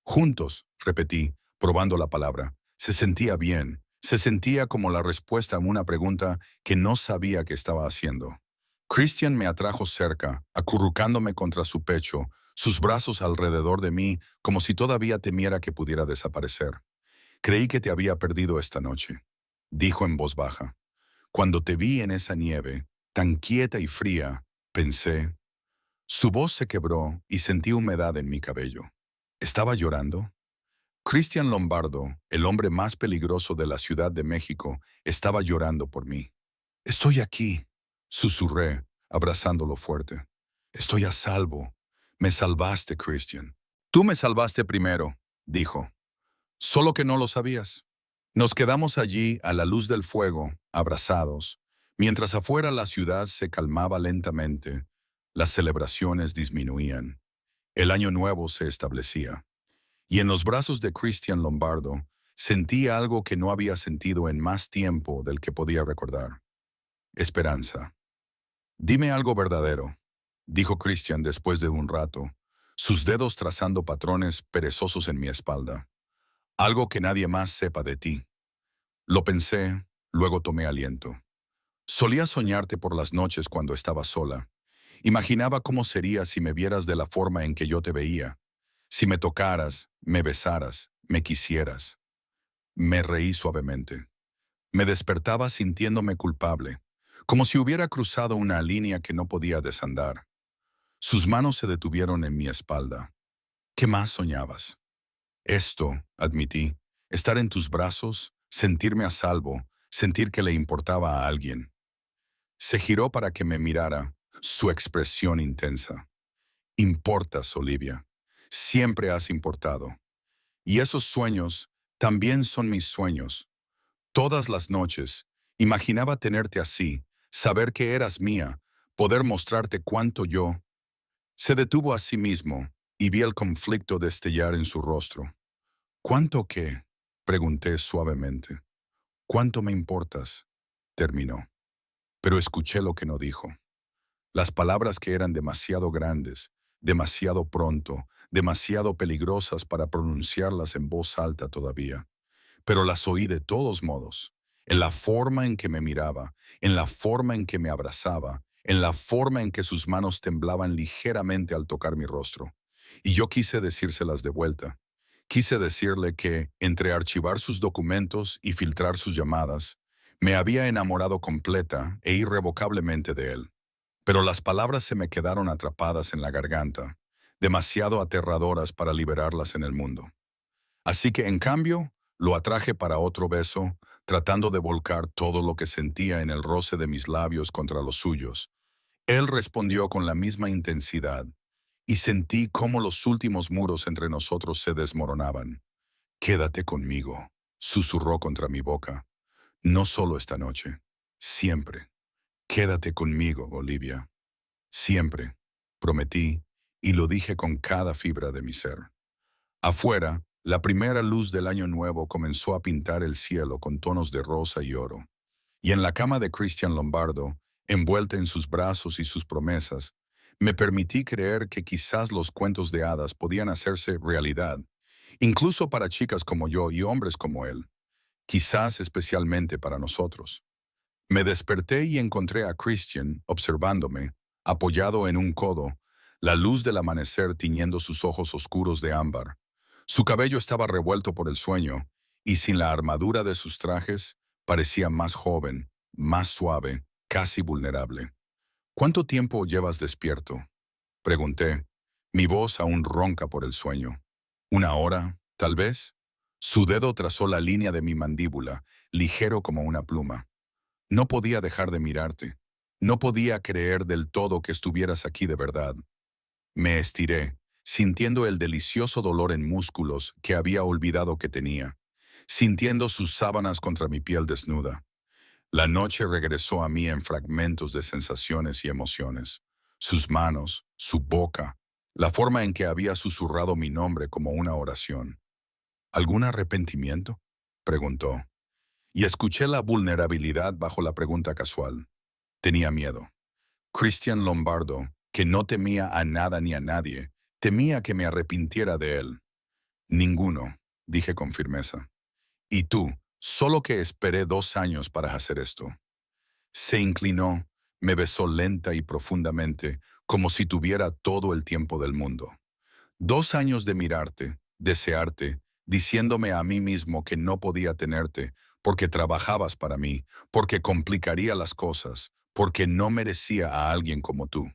Juntos, repetí, probando la palabra. Se sentía bien, se sentía como la respuesta a una pregunta que no sabía que estaba haciendo. Christian me atrajo cerca, acurrucándome contra su pecho, sus brazos alrededor de mí, como si todavía temiera que pudiera desaparecer. Creí que te había perdido esta noche, dijo en voz baja. Cuando te vi en esa nieve, tan quieta y fría, pensé. Su voz se quebró y sentí humedad en mi cabello. ¿Estaba llorando? Cristian Lombardo, el hombre más peligroso de la Ciudad de México, estaba llorando por mí. Estoy aquí, susurré, abrazándolo fuerte. Estoy a salvo. Me salvaste, Christian. Tú me salvaste primero, dijo. Solo que no lo sabías. Nos quedamos allí a la luz del fuego, abrazados, mientras afuera la ciudad se calmaba lentamente, las celebraciones disminuían, el año nuevo se establecía. Y en los brazos de Christian Lombardo sentí algo que no había sentido en más tiempo del que podía recordar. Esperanza. Dime algo verdadero, dijo Christian después de un rato, sus dedos trazando patrones perezosos en mi espalda. Algo que nadie más sepa de ti. Lo pensé, luego tomé aliento. Solía soñarte por las noches cuando estaba sola. Imaginaba cómo sería si me vieras de la forma en que yo te veía. Si me tocaras, me besaras, me quisieras. Me reí suavemente. Me despertaba sintiéndome culpable, como si hubiera cruzado una línea que no podía desandar. Sus manos se detuvieron en mi espalda. ¿Qué más soñabas? Esto, admití, estar en tus brazos, sentirme a salvo, sentir que le importaba a alguien. Se giró para que me mirara, su expresión intensa. Importas, Olivia. Siempre has importado. Y esos sueños también son mis sueños. Todas las noches, imaginaba tenerte así, saber que eras mía, poder mostrarte cuánto yo. Se detuvo a sí mismo y vi el conflicto destellar en su rostro. ¿Cuánto qué? Pregunté suavemente. ¿Cuánto me importas? Terminó. Pero escuché lo que no dijo. Las palabras que eran demasiado grandes, demasiado pronto, demasiado peligrosas para pronunciarlas en voz alta todavía. Pero las oí de todos modos, en la forma en que me miraba, en la forma en que me abrazaba, en la forma en que sus manos temblaban ligeramente al tocar mi rostro. Y yo quise decírselas de vuelta. Quise decirle que, entre archivar sus documentos y filtrar sus llamadas, me había enamorado completa e irrevocablemente de él. Pero las palabras se me quedaron atrapadas en la garganta, demasiado aterradoras para liberarlas en el mundo. Así que, en cambio, lo atraje para otro beso, tratando de volcar todo lo que sentía en el roce de mis labios contra los suyos. Él respondió con la misma intensidad, y sentí cómo los últimos muros entre nosotros se desmoronaban. Quédate conmigo, susurró contra mi boca. No solo esta noche, siempre. Quédate conmigo, Olivia. Siempre, prometí, y lo dije con cada fibra de mi ser. Afuera, la primera luz del año nuevo comenzó a pintar el cielo con tonos de rosa y oro. Y en la cama de Christian Lombardo, envuelta en sus brazos y sus promesas, me permití creer que quizás los cuentos de hadas podían hacerse realidad, incluso para chicas como yo y hombres como él, quizás especialmente para nosotros. Me desperté y encontré a Christian observándome, apoyado en un codo, la luz del amanecer tiñendo sus ojos oscuros de ámbar. Su cabello estaba revuelto por el sueño, y sin la armadura de sus trajes, parecía más joven, más suave, casi vulnerable. ¿Cuánto tiempo llevas despierto? Pregunté, mi voz aún ronca por el sueño. ¿Una hora, tal vez? Su dedo trazó la línea de mi mandíbula, ligero como una pluma. No podía dejar de mirarte. No podía creer del todo que estuvieras aquí de verdad. Me estiré, sintiendo el delicioso dolor en músculos que había olvidado que tenía, sintiendo sus sábanas contra mi piel desnuda. La noche regresó a mí en fragmentos de sensaciones y emociones. Sus manos, su boca, la forma en que había susurrado mi nombre como una oración. ¿Algún arrepentimiento? Preguntó. Y escuché la vulnerabilidad bajo la pregunta casual. Tenía miedo. Christian Lombardo, que no temía a nada ni a nadie, temía que me arrepintiera de él. Ninguno, dije con firmeza. Y tú, solo que esperé 2 años para hacer esto. Se inclinó, me besó lenta y profundamente, como si tuviera todo el tiempo del mundo. 2 años de mirarte, desearte, diciéndome a mí mismo que no podía tenerte, porque trabajabas para mí, porque complicaría las cosas, porque no merecía a alguien como tú.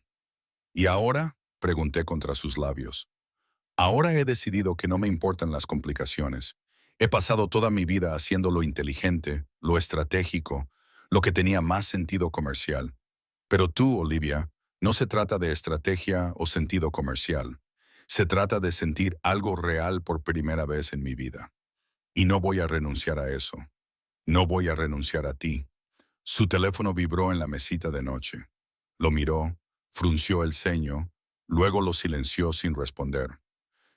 ¿Y ahora? Pregunté contra sus labios. Ahora he decidido que no me importan las complicaciones. He pasado toda mi vida haciendo lo inteligente, lo estratégico, lo que tenía más sentido comercial. Pero tú, Olivia, no se trata de estrategia o sentido comercial. Se trata de sentir algo real por primera vez en mi vida. Y no voy a renunciar a eso. No voy a renunciar a ti. Su teléfono vibró en la mesita de noche. Lo miró, frunció el ceño, luego lo silenció sin responder.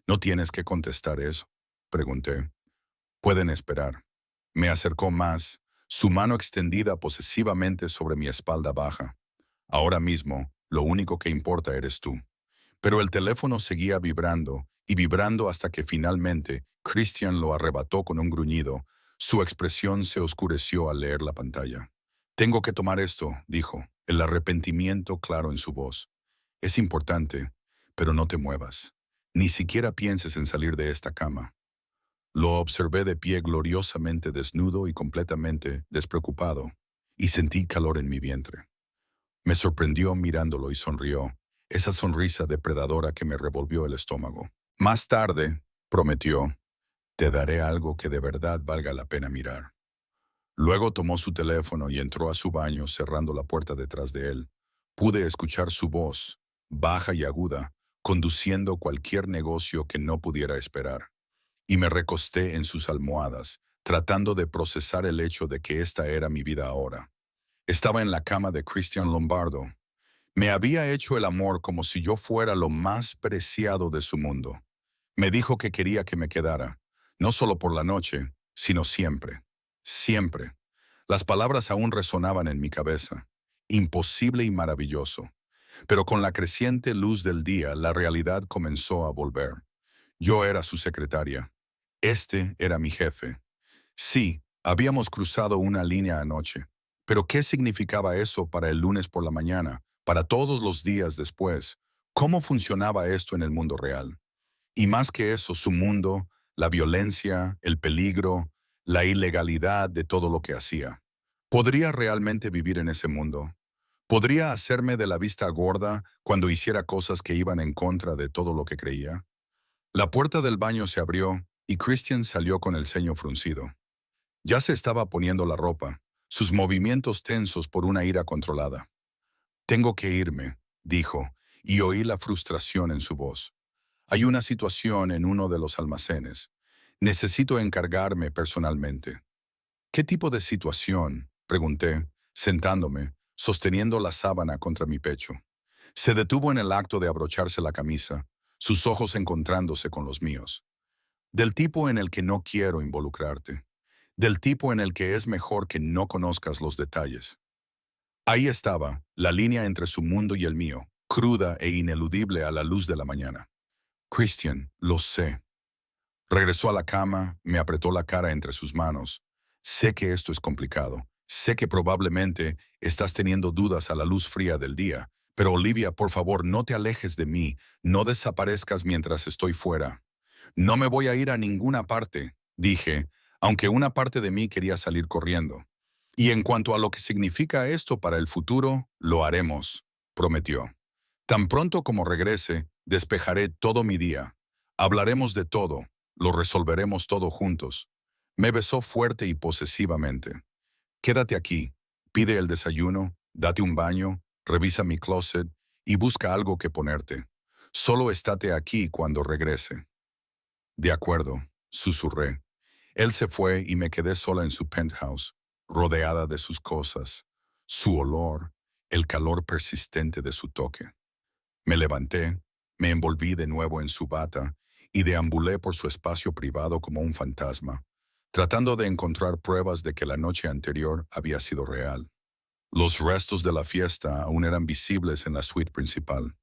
¿No tienes que contestar eso?, pregunté. Pueden esperar. Me acercó más, su mano extendida posesivamente sobre mi espalda baja. Ahora mismo, lo único que importa eres tú. Pero el teléfono seguía vibrando y vibrando hasta que finalmente Christian lo arrebató con un gruñido. Su expresión se oscureció al leer la pantalla. Tengo que tomar esto, dijo, el arrepentimiento claro en su voz. Es importante, pero no te muevas. Ni siquiera pienses en salir de esta cama. Lo observé de pie gloriosamente desnudo y completamente despreocupado, y sentí calor en mi vientre. Me sorprendió mirándolo y sonrió, esa sonrisa depredadora que me revolvió el estómago. Más tarde, prometió, te daré algo que de verdad valga la pena mirar. Luego tomó su teléfono y entró a su baño cerrando la puerta detrás de él. Pude escuchar su voz, baja y aguda, conduciendo cualquier negocio que no pudiera esperar. Y me recosté en sus almohadas, tratando de procesar el hecho de que esta era mi vida ahora. Estaba en la cama de Christian Lombardo. Me había hecho el amor como si yo fuera lo más preciado de su mundo. Me dijo que quería que me quedara, no solo por la noche, sino siempre. Siempre. Las palabras aún resonaban en mi cabeza. Imposible y maravilloso. Pero con la creciente luz del día, la realidad comenzó a volver. Yo era su secretaria. Este era mi jefe. Sí, habíamos cruzado una línea anoche. Pero ¿qué significaba eso para el lunes por la mañana, para todos los días después? ¿Cómo funcionaba esto en el mundo real? Y más que eso, su mundo, la violencia, el peligro, la ilegalidad de todo lo que hacía. ¿Podría realmente vivir en ese mundo? ¿Podría hacerme de la vista gorda cuando hiciera cosas que iban en contra de todo lo que creía? La puerta del baño se abrió y Christian salió con el ceño fruncido. Ya se estaba poniendo la ropa, sus movimientos tensos por una ira controlada. Tengo que irme, dijo, y oí la frustración en su voz. Hay una situación en uno de los almacenes. Necesito encargarme personalmente. ¿Qué tipo de situación?, pregunté, sentándome, sosteniendo la sábana contra mi pecho. Se detuvo en el acto de abrocharse la camisa, sus ojos encontrándose con los míos. Del tipo en el que no quiero involucrarte. Del tipo en el que es mejor que no conozcas los detalles. Ahí estaba, la línea entre su mundo y el mío, cruda e ineludible a la luz de la mañana. Christian, lo sé. Regresó a la cama, me apretó la cara entre sus manos. Sé que esto es complicado. Sé que probablemente estás teniendo dudas a la luz fría del día. Pero Olivia, por favor, no te alejes de mí. No desaparezcas mientras estoy fuera. No me voy a ir a ninguna parte, dije, aunque una parte de mí quería salir corriendo. Y en cuanto a lo que significa esto para el futuro, lo haremos, prometió. Tan pronto como regrese, despejaré todo mi día. Hablaremos de todo, lo resolveremos todo juntos. Me besó fuerte y posesivamente. Quédate aquí, pide el desayuno, date un baño, revisa mi closet y busca algo que ponerte. Solo estate aquí cuando regrese. De acuerdo, susurré. Él se fue y me quedé sola en su penthouse, rodeada de sus cosas, su olor, el calor persistente de su toque. Me levanté, me envolví de nuevo en su bata y deambulé por su espacio privado como un fantasma, tratando de encontrar pruebas de que la noche anterior había sido real. Los restos de la fiesta aún eran visibles en la suite principal.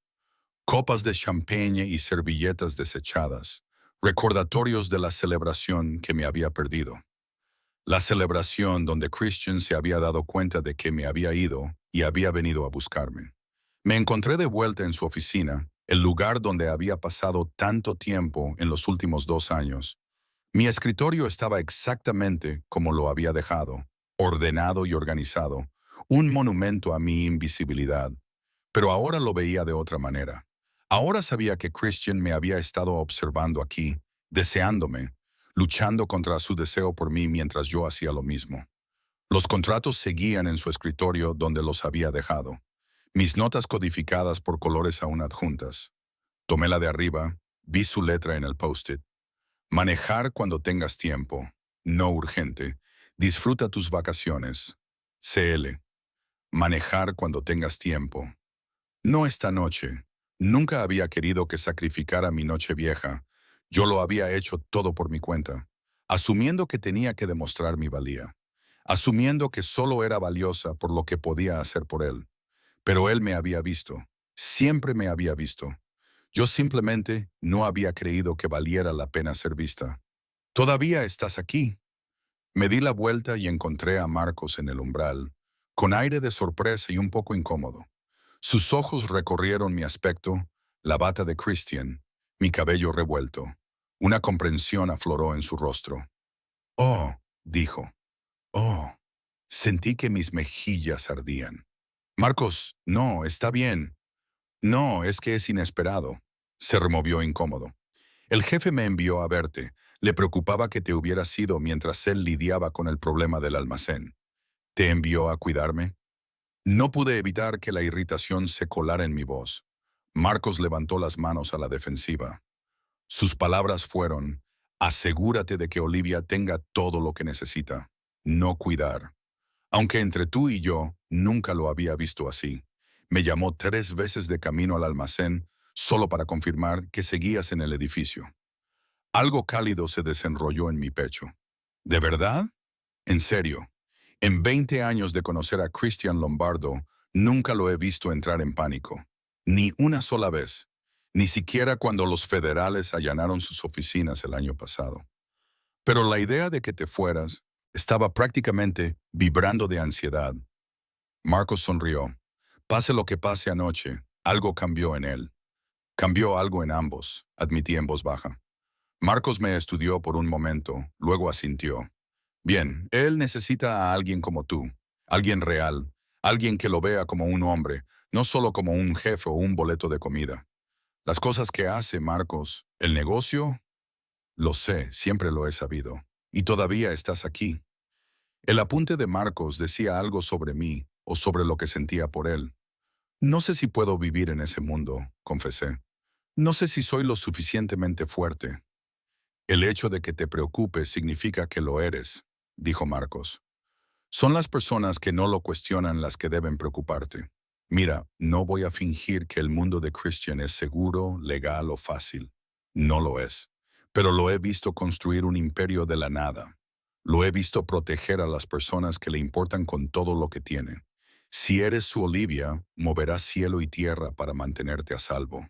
Copas de champagne y servilletas desechadas, recordatorios de la celebración que me había perdido. La celebración donde Christian se había dado cuenta de que me había ido y había venido a buscarme. Me encontré de vuelta en su oficina, el lugar donde había pasado tanto tiempo en los últimos 2 años. Mi escritorio estaba exactamente como lo había dejado, ordenado y organizado, un monumento a mi invisibilidad. Pero ahora lo veía de otra manera. Ahora sabía que Christian me había estado observando aquí, deseándome, luchando contra su deseo por mí mientras yo hacía lo mismo. Los contratos seguían en su escritorio donde los había dejado, mis notas codificadas por colores aún adjuntas. Tomé la de arriba, vi su letra en el post-it. Manejar cuando tengas tiempo, no urgente. Disfruta tus vacaciones. CL. Manejar cuando tengas tiempo. No esta noche. Nunca había querido que sacrificara mi noche vieja. Yo lo había hecho todo por mi cuenta, asumiendo que tenía que demostrar mi valía, asumiendo que solo era valiosa por lo que podía hacer por él. Pero él me había visto, siempre me había visto. Yo simplemente no había creído que valiera la pena ser vista. Todavía estás aquí. Me di la vuelta y encontré a Marcos en el umbral, con aire de sorpresa y un poco incómodo. Sus ojos recorrieron mi aspecto, la bata de Christian, mi cabello revuelto. Una comprensión afloró en su rostro. «Oh», dijo. «Oh». Sentí que mis mejillas ardían. «Marcos, no, está bien». «No, es que es inesperado». Se removió incómodo. «El jefe me envió a verte. Le preocupaba que te hubieras ido mientras él lidiaba con el problema del almacén. ¿Te envió a cuidarme?» No pude evitar que la irritación se colara en mi voz. Marcos levantó las manos a la defensiva. Sus palabras fueron: «Asegúrate de que Olivia tenga todo lo que necesita. No cuidar». Aunque entre tú y yo nunca lo había visto así. Me llamó 3 veces de camino al almacén solo para confirmar que seguías en el edificio. Algo cálido se desenrolló en mi pecho. ¿De verdad? En serio. En 20 años de conocer a Christian Lombardo, nunca lo he visto entrar en pánico. Ni una sola vez. Ni siquiera cuando los federales allanaron sus oficinas el año pasado. Pero la idea de que te fueras estaba prácticamente vibrando de ansiedad. Marcos sonrió. Pase lo que pase anoche, algo cambió en él. Cambió algo en ambos, admití en voz baja. Marcos me estudió por un momento, luego asintió. Bien, él necesita a alguien como tú, alguien real, alguien que lo vea como un hombre, no solo como un jefe o un boleto de comida. Las cosas que hace Marcos, el negocio, lo sé, siempre lo he sabido. Y todavía estás aquí. El apunte de Marcos decía algo sobre mí o sobre lo que sentía por él. No sé si puedo vivir en ese mundo, confesé. No sé si soy lo suficientemente fuerte. El hecho de que te preocupes significa que lo eres, dijo Marcos. Son las personas que no lo cuestionan las que deben preocuparte. Mira, no voy a fingir que el mundo de Christian es seguro, legal o fácil. No lo es. Pero lo he visto construir un imperio de la nada. Lo he visto proteger a las personas que le importan con todo lo que tiene. Si eres su Olivia, moverás cielo y tierra para mantenerte a salvo.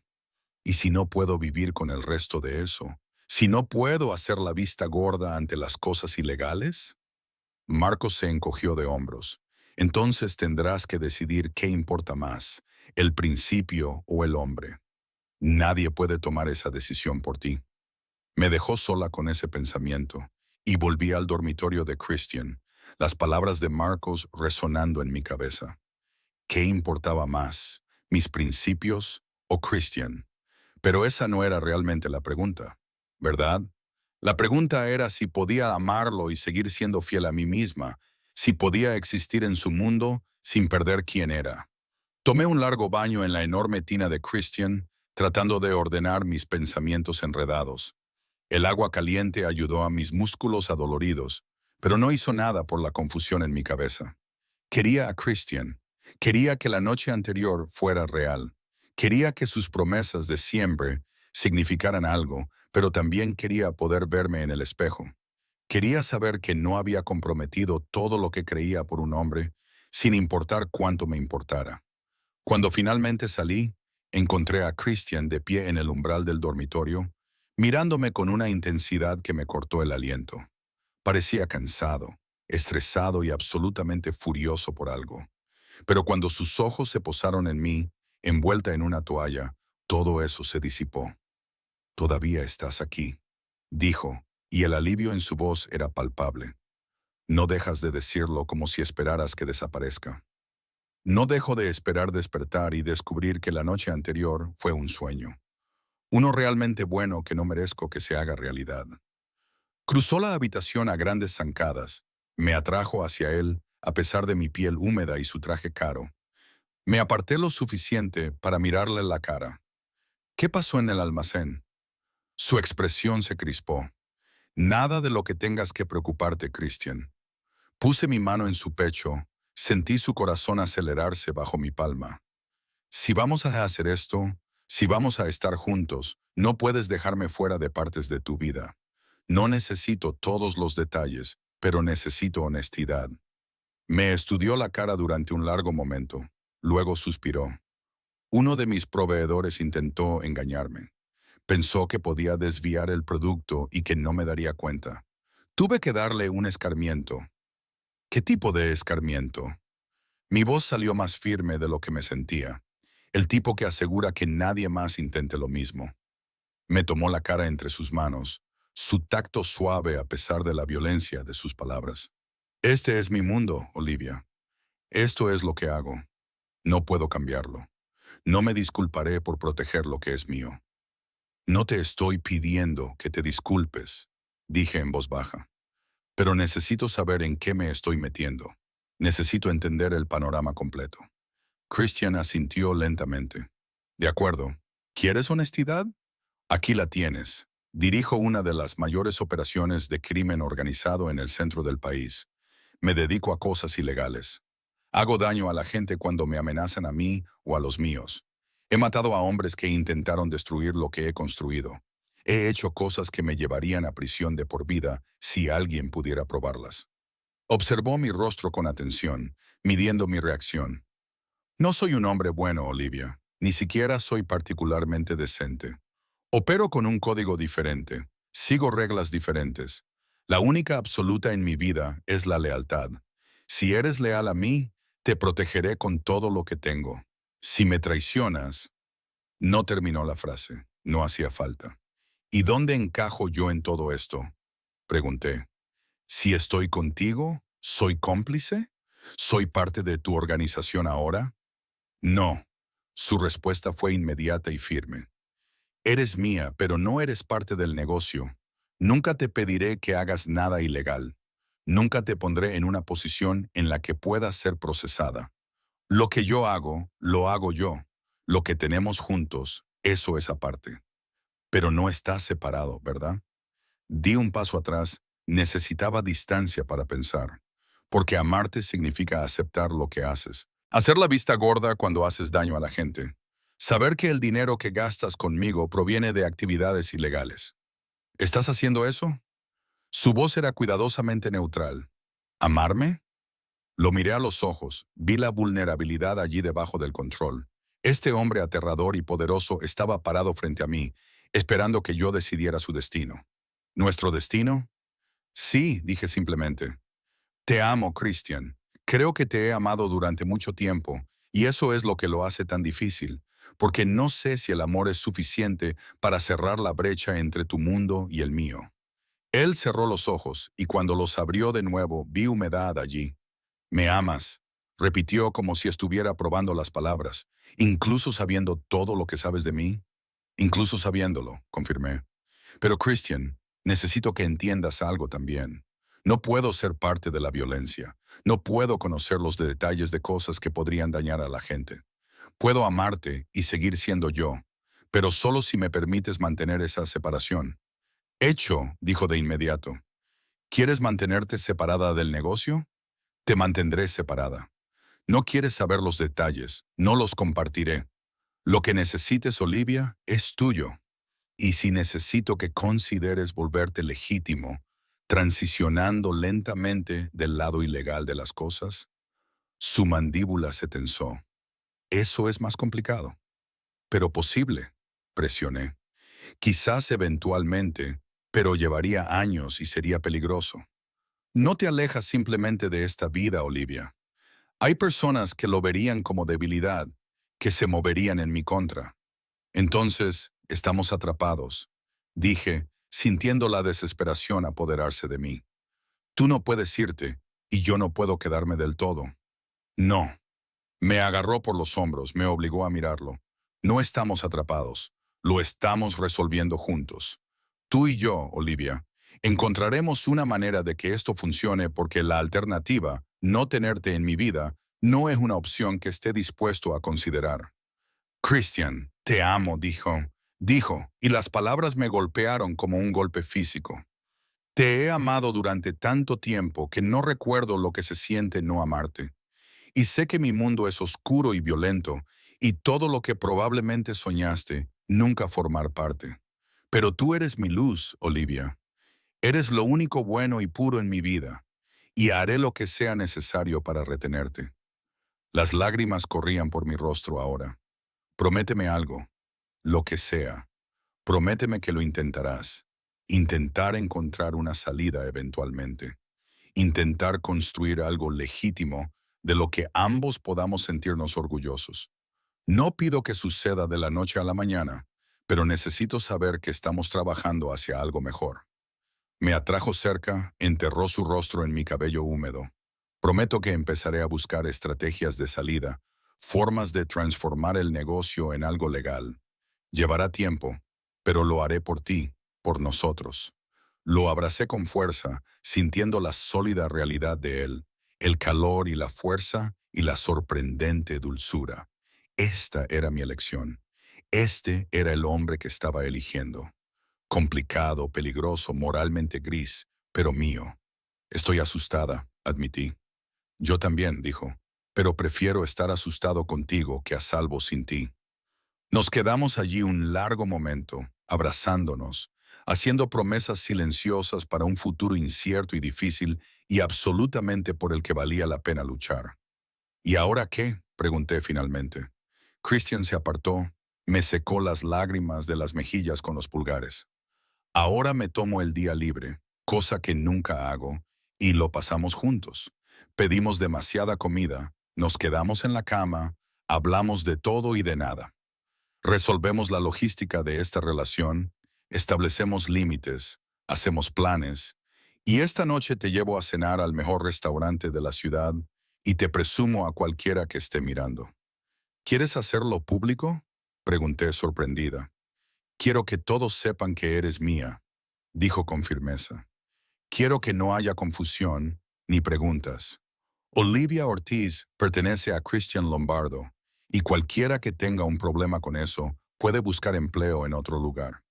¿Y si no puedo vivir con el resto de eso? ¿Si no puedo hacer la vista gorda ante las cosas ilegales? Marcos se encogió de hombros. Entonces tendrás que decidir qué importa más, el principio o el hombre. Nadie puede tomar esa decisión por ti. Me dejó sola con ese pensamiento y volví al dormitorio de Christian, las palabras de Marcos resonando en mi cabeza. ¿Qué importaba más, mis principios o Christian? Pero esa no era realmente la pregunta, ¿verdad? La pregunta era si podía amarlo y seguir siendo fiel a mí misma, si podía existir en su mundo sin perder quién era. Tomé un largo baño en la enorme tina de Christian, tratando de ordenar mis pensamientos enredados. El agua caliente ayudó a mis músculos adoloridos, pero no hizo nada por la confusión en mi cabeza. Quería a Christian. Quería que la noche anterior fuera real. Quería que sus promesas de siempre significaran algo, pero también quería poder verme en el espejo. Quería saber que no había comprometido todo lo que creía por un hombre, sin importar cuánto me importara. Cuando finalmente salí, encontré a Christian de pie en el umbral del dormitorio, mirándome con una intensidad que me cortó el aliento. Parecía cansado, estresado y absolutamente furioso por algo. Pero cuando sus ojos se posaron en mí, envuelta en una toalla, todo eso se disipó. «Todavía estás aquí», dijo, y el alivio en su voz era palpable. «No dejas de decirlo como si esperaras que desaparezca». No dejo de esperar despertar y descubrir que la noche anterior fue un sueño. Uno realmente bueno que no merezco que se haga realidad. Cruzó la habitación a grandes zancadas. Me atrajo hacia él, a pesar de mi piel húmeda y su traje caro. Me aparté lo suficiente para mirarle la cara. «¿Qué pasó en el almacén?» Su expresión se crispó. «Nada de lo que tengas que preocuparte, Christian». Puse mi mano en su pecho, sentí su corazón acelerarse bajo mi palma. «Si vamos a hacer esto, si vamos a estar juntos, no puedes dejarme fuera de partes de tu vida. No necesito todos los detalles, pero necesito honestidad». Me estudió la cara durante un largo momento. Luego suspiró. «Uno de mis proveedores intentó engañarme. Pensó que podía desviar el producto y que no me daría cuenta. Tuve que darle un escarmiento». «¿Qué tipo de escarmiento?» Mi voz salió más firme de lo que me sentía. «El tipo que asegura que nadie más intente lo mismo». Me tomó la cara entre sus manos, su tacto suave a pesar de la violencia de sus palabras. «Este es mi mundo, Olivia. Esto es lo que hago. No puedo cambiarlo. No me disculparé por proteger lo que es mío». «No te estoy pidiendo que te disculpes», dije en voz baja. «Pero necesito saber en qué me estoy metiendo. Necesito entender el panorama completo». Christian asintió lentamente. «De acuerdo. ¿Quieres honestidad? Aquí la tienes. Dirijo una de las mayores operaciones de crimen organizado en el centro del país. Me dedico a cosas ilegales. Hago daño a la gente cuando me amenazan a mí o a los míos. He matado a hombres que intentaron destruir lo que he construido. He hecho cosas que me llevarían a prisión de por vida si alguien pudiera probarlas». Observó mi rostro con atención, midiendo mi reacción. «No soy un hombre bueno, Olivia. Ni siquiera soy particularmente decente. Opero con un código diferente. Sigo reglas diferentes. La única absoluta en mi vida es la lealtad. Si eres leal a mí, te protegeré con todo lo que tengo. Si me traicionas...» No terminó la frase. No hacía falta. «¿Y dónde encajo yo en todo esto?», pregunté. «Si estoy contigo, ¿soy cómplice? ¿Soy parte de tu organización ahora?». «No». Su respuesta fue inmediata y firme. «Eres mía, pero no eres parte del negocio. Nunca te pediré que hagas nada ilegal. Nunca te pondré en una posición en la que puedas ser procesada. Lo que yo hago, lo hago yo. Lo que tenemos juntos, eso es aparte. Pero no estás separado, ¿verdad?». Di un paso atrás, necesitaba distancia para pensar. Porque amarte significa aceptar lo que haces. Hacer la vista gorda cuando haces daño a la gente. Saber que el dinero que gastas conmigo proviene de actividades ilegales. ¿Estás haciendo eso? Su voz era cuidadosamente neutral. ¿Amarme? Lo miré a los ojos, vi la vulnerabilidad allí debajo del control. Este hombre aterrador y poderoso estaba parado frente a mí, esperando que yo decidiera su destino. ¿Nuestro destino? Sí, dije simplemente. «Te amo, Christian. Creo que te he amado durante mucho tiempo, y eso es lo que lo hace tan difícil, porque no sé si el amor es suficiente para cerrar la brecha entre tu mundo y el mío». Él cerró los ojos, y cuando los abrió de nuevo vi humedad allí. «¿Me amas?», repitió como si estuviera probando las palabras, «incluso sabiendo todo lo que sabes de mí». «Incluso sabiéndolo», confirmé. «Pero Christian, necesito que entiendas algo también. No puedo ser parte de la violencia. No puedo conocer los detalles de cosas que podrían dañar a la gente. Puedo amarte y seguir siendo yo, pero solo si me permites mantener esa separación». «Hecho», dijo de inmediato. «¿Quieres mantenerte separada del negocio? Te mantendré separada. No quieres saber los detalles, no los compartiré. Lo que necesites, Olivia, es tuyo». Y si necesito que consideres volverte legítimo, transicionando lentamente del lado ilegal de las cosas, su mandíbula se tensó. Eso es más complicado, pero posible, presioné. Quizás eventualmente, pero llevaría años y sería peligroso. No te alejas simplemente de esta vida, Olivia. Hay personas que lo verían como debilidad, que se moverían en mi contra. Entonces, estamos atrapados, dije, sintiendo la desesperación apoderarse de mí. Tú no puedes irte, y yo no puedo quedarme del todo. No. Me agarró por los hombros, me obligó a mirarlo. No estamos atrapados, lo estamos resolviendo juntos. Tú y yo, Olivia, encontraremos una manera de que esto funcione porque la alternativa, no tenerte en mi vida, no es una opción que esté dispuesto a considerar. Christian, te amo, dijo, y las palabras me golpearon como un golpe físico. Te he amado durante tanto tiempo que no recuerdo lo que se siente no amarte. Y sé que mi mundo es oscuro y violento, y todo lo que probablemente soñaste nunca formar parte. Pero tú eres mi luz, Olivia. Eres lo único bueno y puro en mi vida, y haré lo que sea necesario para retenerte. Las lágrimas corrían por mi rostro ahora. Prométeme algo, lo que sea. Prométeme que lo intentarás. Intentar encontrar una salida eventualmente. Intentar construir algo legítimo de lo que ambos podamos sentirnos orgullosos. No pido que suceda de la noche a la mañana, pero necesito saber que estamos trabajando hacia algo mejor. Me atrajo cerca, enterró su rostro en mi cabello húmedo. Prometo que empezaré a buscar estrategias de salida, formas de transformar el negocio en algo legal. Llevará tiempo, pero lo haré por ti, por nosotros. Lo abracé con fuerza, sintiendo la sólida realidad de él, el calor y la fuerza y la sorprendente dulzura. Esta era mi elección. Este era el hombre que estaba eligiendo. Complicado, peligroso, moralmente gris, pero mío. Estoy asustada, admití. Yo también, dijo, pero prefiero estar asustado contigo que a salvo sin ti. Nos quedamos allí un largo momento, abrazándonos, haciendo promesas silenciosas para un futuro incierto y difícil y absolutamente por el que valía la pena luchar. ¿Y ahora qué?, pregunté finalmente. Christian se apartó, me secó las lágrimas de las mejillas con los pulgares. Ahora me tomo el día libre, cosa que nunca hago, y lo pasamos juntos. Pedimos demasiada comida, nos quedamos en la cama, hablamos de todo y de nada. Resolvemos la logística de esta relación, establecemos límites, hacemos planes, y esta noche te llevo a cenar al mejor restaurante de la ciudad y te presumo a cualquiera que esté mirando. ¿Quieres hacerlo público?, pregunté sorprendida. Quiero que todos sepan que eres mía, dijo con firmeza. Quiero que no haya confusión ni preguntas. Olivia Ortiz pertenece a Christian Lombardo, y cualquiera que tenga un problema con eso puede buscar empleo en otro lugar.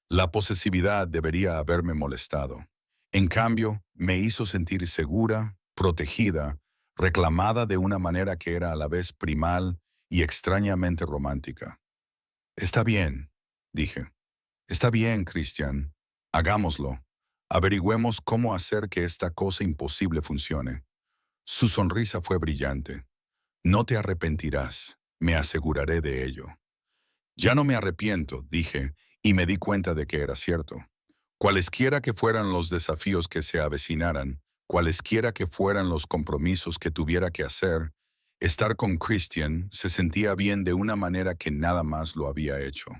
La posesividad debería haberme molestado. En cambio, me hizo sentir segura, protegida, reclamada de una manera que era a la vez primal y extrañamente romántica. Está bien, dije. Está bien, Christian. Hagámoslo. Averigüemos cómo hacer que esta cosa imposible funcione. Su sonrisa fue brillante. No te arrepentirás, me aseguraré de ello. Ya no me arrepiento, dije, y me di cuenta de que era cierto. Cualesquiera que fueran los desafíos que se avecinaran, cualesquiera que fueran los compromisos que tuviera que hacer, estar con Christian se sentía bien de una manera que nada más lo había hecho.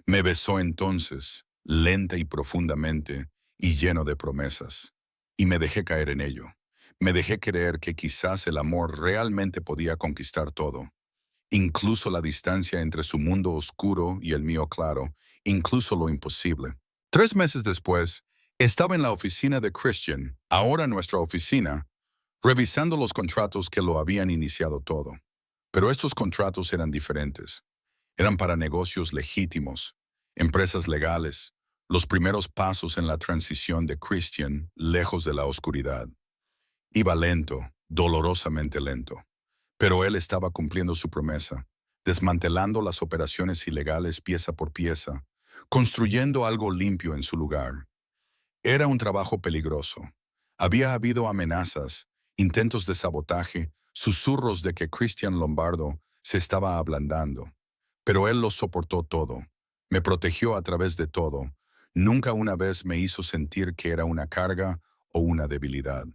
Me besó entonces, lenta y profundamente, y lleno de promesas. Y me dejé caer en ello. Me dejé creer que quizás el amor realmente podía conquistar todo. Incluso la distancia entre su mundo oscuro y el mío claro, incluso lo imposible. 3 meses después, estaba en la oficina de Christian, ahora nuestra oficina, revisando los contratos que lo habían iniciado todo. Pero estos contratos eran diferentes. Eran para negocios legítimos, empresas legales, los primeros pasos en la transición de Christian lejos de la oscuridad. Iba lento, dolorosamente lento. Pero él estaba cumpliendo su promesa, desmantelando las operaciones ilegales pieza por pieza, construyendo algo limpio en su lugar. Era un trabajo peligroso. Había habido amenazas, intentos de sabotaje, susurros de que Christian Lombardo se estaba ablandando. Pero él lo soportó todo. Me protegió a través de todo. Nunca una vez me hizo sentir que era una carga o una debilidad.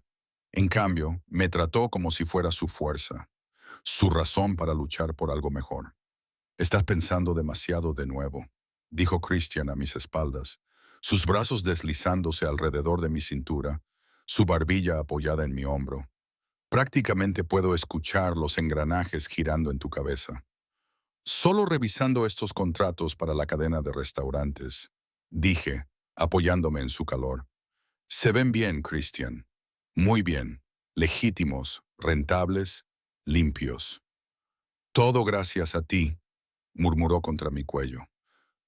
En cambio, me trató como si fuera su fuerza, su razón para luchar por algo mejor. Estás pensando demasiado de nuevo, dijo Christian a mis espaldas, sus brazos deslizándose alrededor de mi cintura, su barbilla apoyada en mi hombro. Prácticamente puedo escuchar los engranajes girando en tu cabeza. Solo revisando estos contratos para la cadena de restaurantes, dije, apoyándome en su calor. Se ven bien, Christian. Muy bien. Legítimos, rentables, limpios. Todo gracias a ti, murmuró contra mi cuello.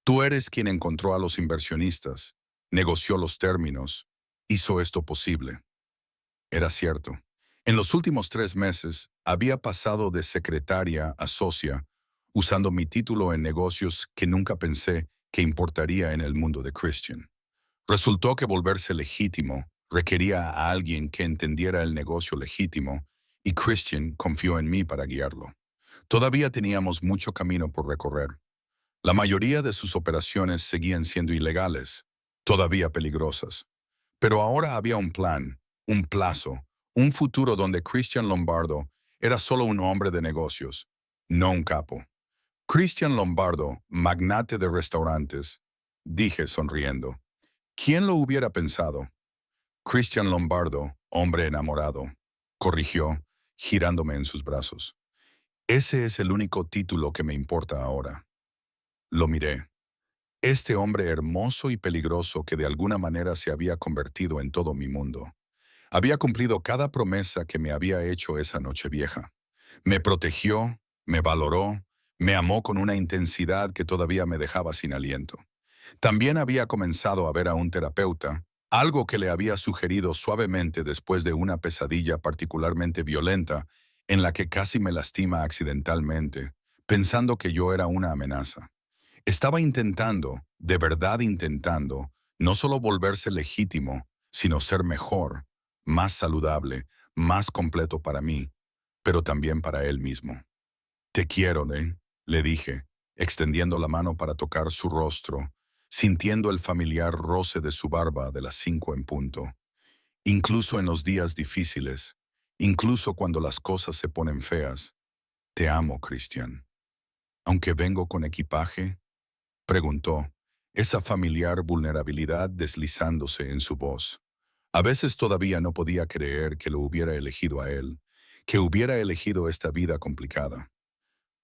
Tú eres quien encontró a los inversionistas, negoció los términos, hizo esto posible. Era cierto. En los últimos 3 meses había pasado de secretaria a socia, usando mi título en negocios que nunca pensé que importaría en el mundo de Christian. Resultó que volverse legítimo requería a alguien que entendiera el negocio legítimo, y Christian confió en mí para guiarlo. Todavía teníamos mucho camino por recorrer. La mayoría de sus operaciones seguían siendo ilegales, todavía peligrosas. Pero ahora había un plan, un plazo, un futuro donde Christian Lombardo era solo un hombre de negocios, no un capo. Christian Lombardo, magnate de restaurantes, dije sonriendo. ¿Quién lo hubiera pensado? Christian Lombardo, hombre enamorado, corrigió, girándome en sus brazos. Ese es el único título que me importa ahora. Lo miré. Este hombre hermoso y peligroso que de alguna manera se había convertido en todo mi mundo. Había cumplido cada promesa que me había hecho esa noche vieja. Me protegió, me valoró, me amó con una intensidad que todavía me dejaba sin aliento. También había comenzado a ver a un terapeuta, algo que le había sugerido suavemente después de una pesadilla particularmente violenta en la que casi me lastima accidentalmente, pensando que yo era una amenaza. Estaba intentando, de verdad intentando, no solo volverse legítimo, sino ser mejor, más saludable, más completo para mí, pero también para él mismo. Te quiero, ¿eh? Le dije, extendiendo la mano para tocar su rostro, sintiendo el familiar roce de su barba de las 5 en punto. Incluso en los días difíciles, incluso cuando las cosas se ponen feas, te amo, Christian. Aunque vengo con equipaje, preguntó, esa familiar vulnerabilidad deslizándose en su voz. A veces todavía no podía creer que lo hubiera elegido a él, que hubiera elegido esta vida complicada.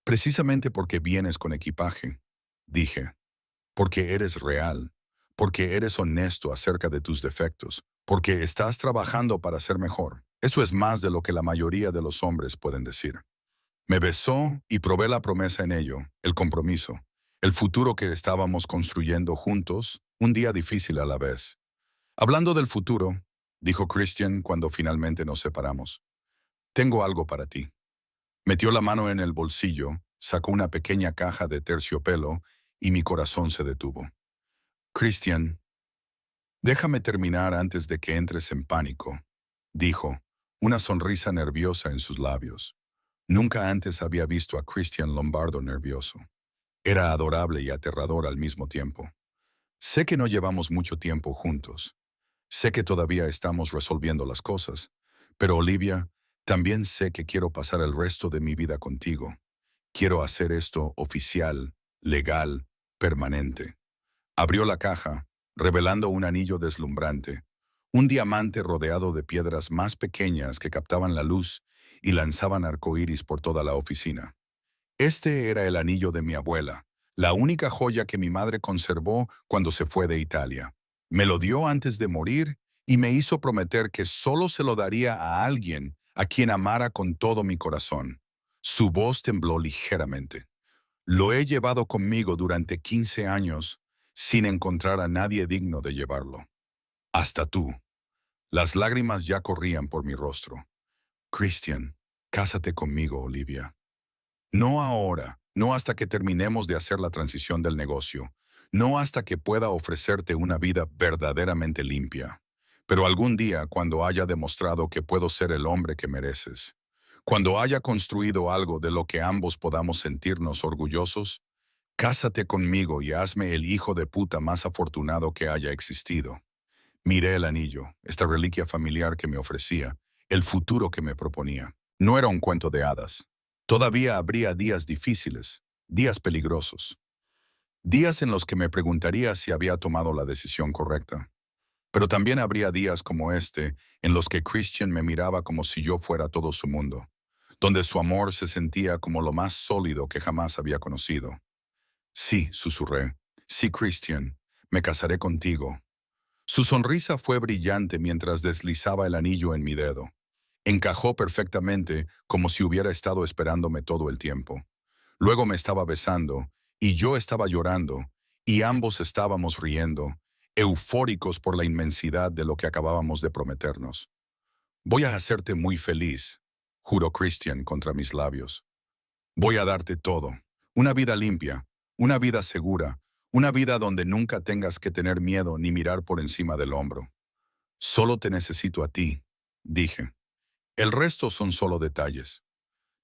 Precisamente porque vienes con equipaje, dije, porque eres real, porque eres honesto acerca de tus defectos, porque estás trabajando para ser mejor. Eso es más de lo que la mayoría de los hombres pueden decir. Me besó y probé la promesa en ello, el compromiso, el futuro que estábamos construyendo juntos, un día difícil a la vez. Hablando del futuro, dijo Christian cuando finalmente nos separamos, tengo algo para ti. Metió la mano en el bolsillo, sacó una pequeña caja de terciopelo y mi corazón se detuvo. Christian, déjame terminar antes de que entres en pánico, dijo, una sonrisa nerviosa en sus labios. Nunca antes había visto a Christian Lombardo nervioso. Era adorable y aterrador al mismo tiempo. Sé que no llevamos mucho tiempo juntos. Sé que todavía estamos resolviendo las cosas. Pero Olivia, también sé que quiero pasar el resto de mi vida contigo. Quiero hacer esto oficial, legal, permanente. Abrió la caja, revelando un anillo deslumbrante, un diamante rodeado de piedras más pequeñas que captaban la luz y lanzaban arcoíris por toda la oficina. Este era el anillo de mi abuela, la única joya que mi madre conservó cuando se fue de Italia. Me lo dio antes de morir y me hizo prometer que solo se lo daría a alguien a quien amara con todo mi corazón. Su voz tembló ligeramente. Lo he llevado conmigo durante 15 años sin encontrar a nadie digno de llevarlo. Hasta tú. Las lágrimas ya corrían por mi rostro. Christian, cásate conmigo, Olivia. No ahora, no hasta que terminemos de hacer la transición del negocio. No hasta que pueda ofrecerte una vida verdaderamente limpia. Pero algún día, cuando haya demostrado que puedo ser el hombre que mereces, cuando haya construido algo de lo que ambos podamos sentirnos orgullosos, cásate conmigo y hazme el hijo de puta más afortunado que haya existido. Miré el anillo, esta reliquia familiar que me ofrecía, el futuro que me proponía. No era un cuento de hadas. Todavía habría días difíciles, días peligrosos, días en los que me preguntaría si había tomado la decisión correcta. Pero también habría días como este en los que Christian me miraba como si yo fuera todo su mundo, donde su amor se sentía como lo más sólido que jamás había conocido. Sí, susurré. Sí, Christian, me casaré contigo. Su sonrisa fue brillante mientras deslizaba el anillo en mi dedo. Encajó perfectamente como si hubiera estado esperándome todo el tiempo. Luego me estaba besando, y yo estaba llorando, y ambos estábamos riendo, eufóricos por la inmensidad de lo que acabábamos de prometernos. Voy a hacerte muy feliz, juró Christian contra mis labios. Voy a darte todo. Una vida limpia, una vida segura, una vida donde nunca tengas que tener miedo ni mirar por encima del hombro. Solo te necesito a ti, dije. El resto son solo detalles.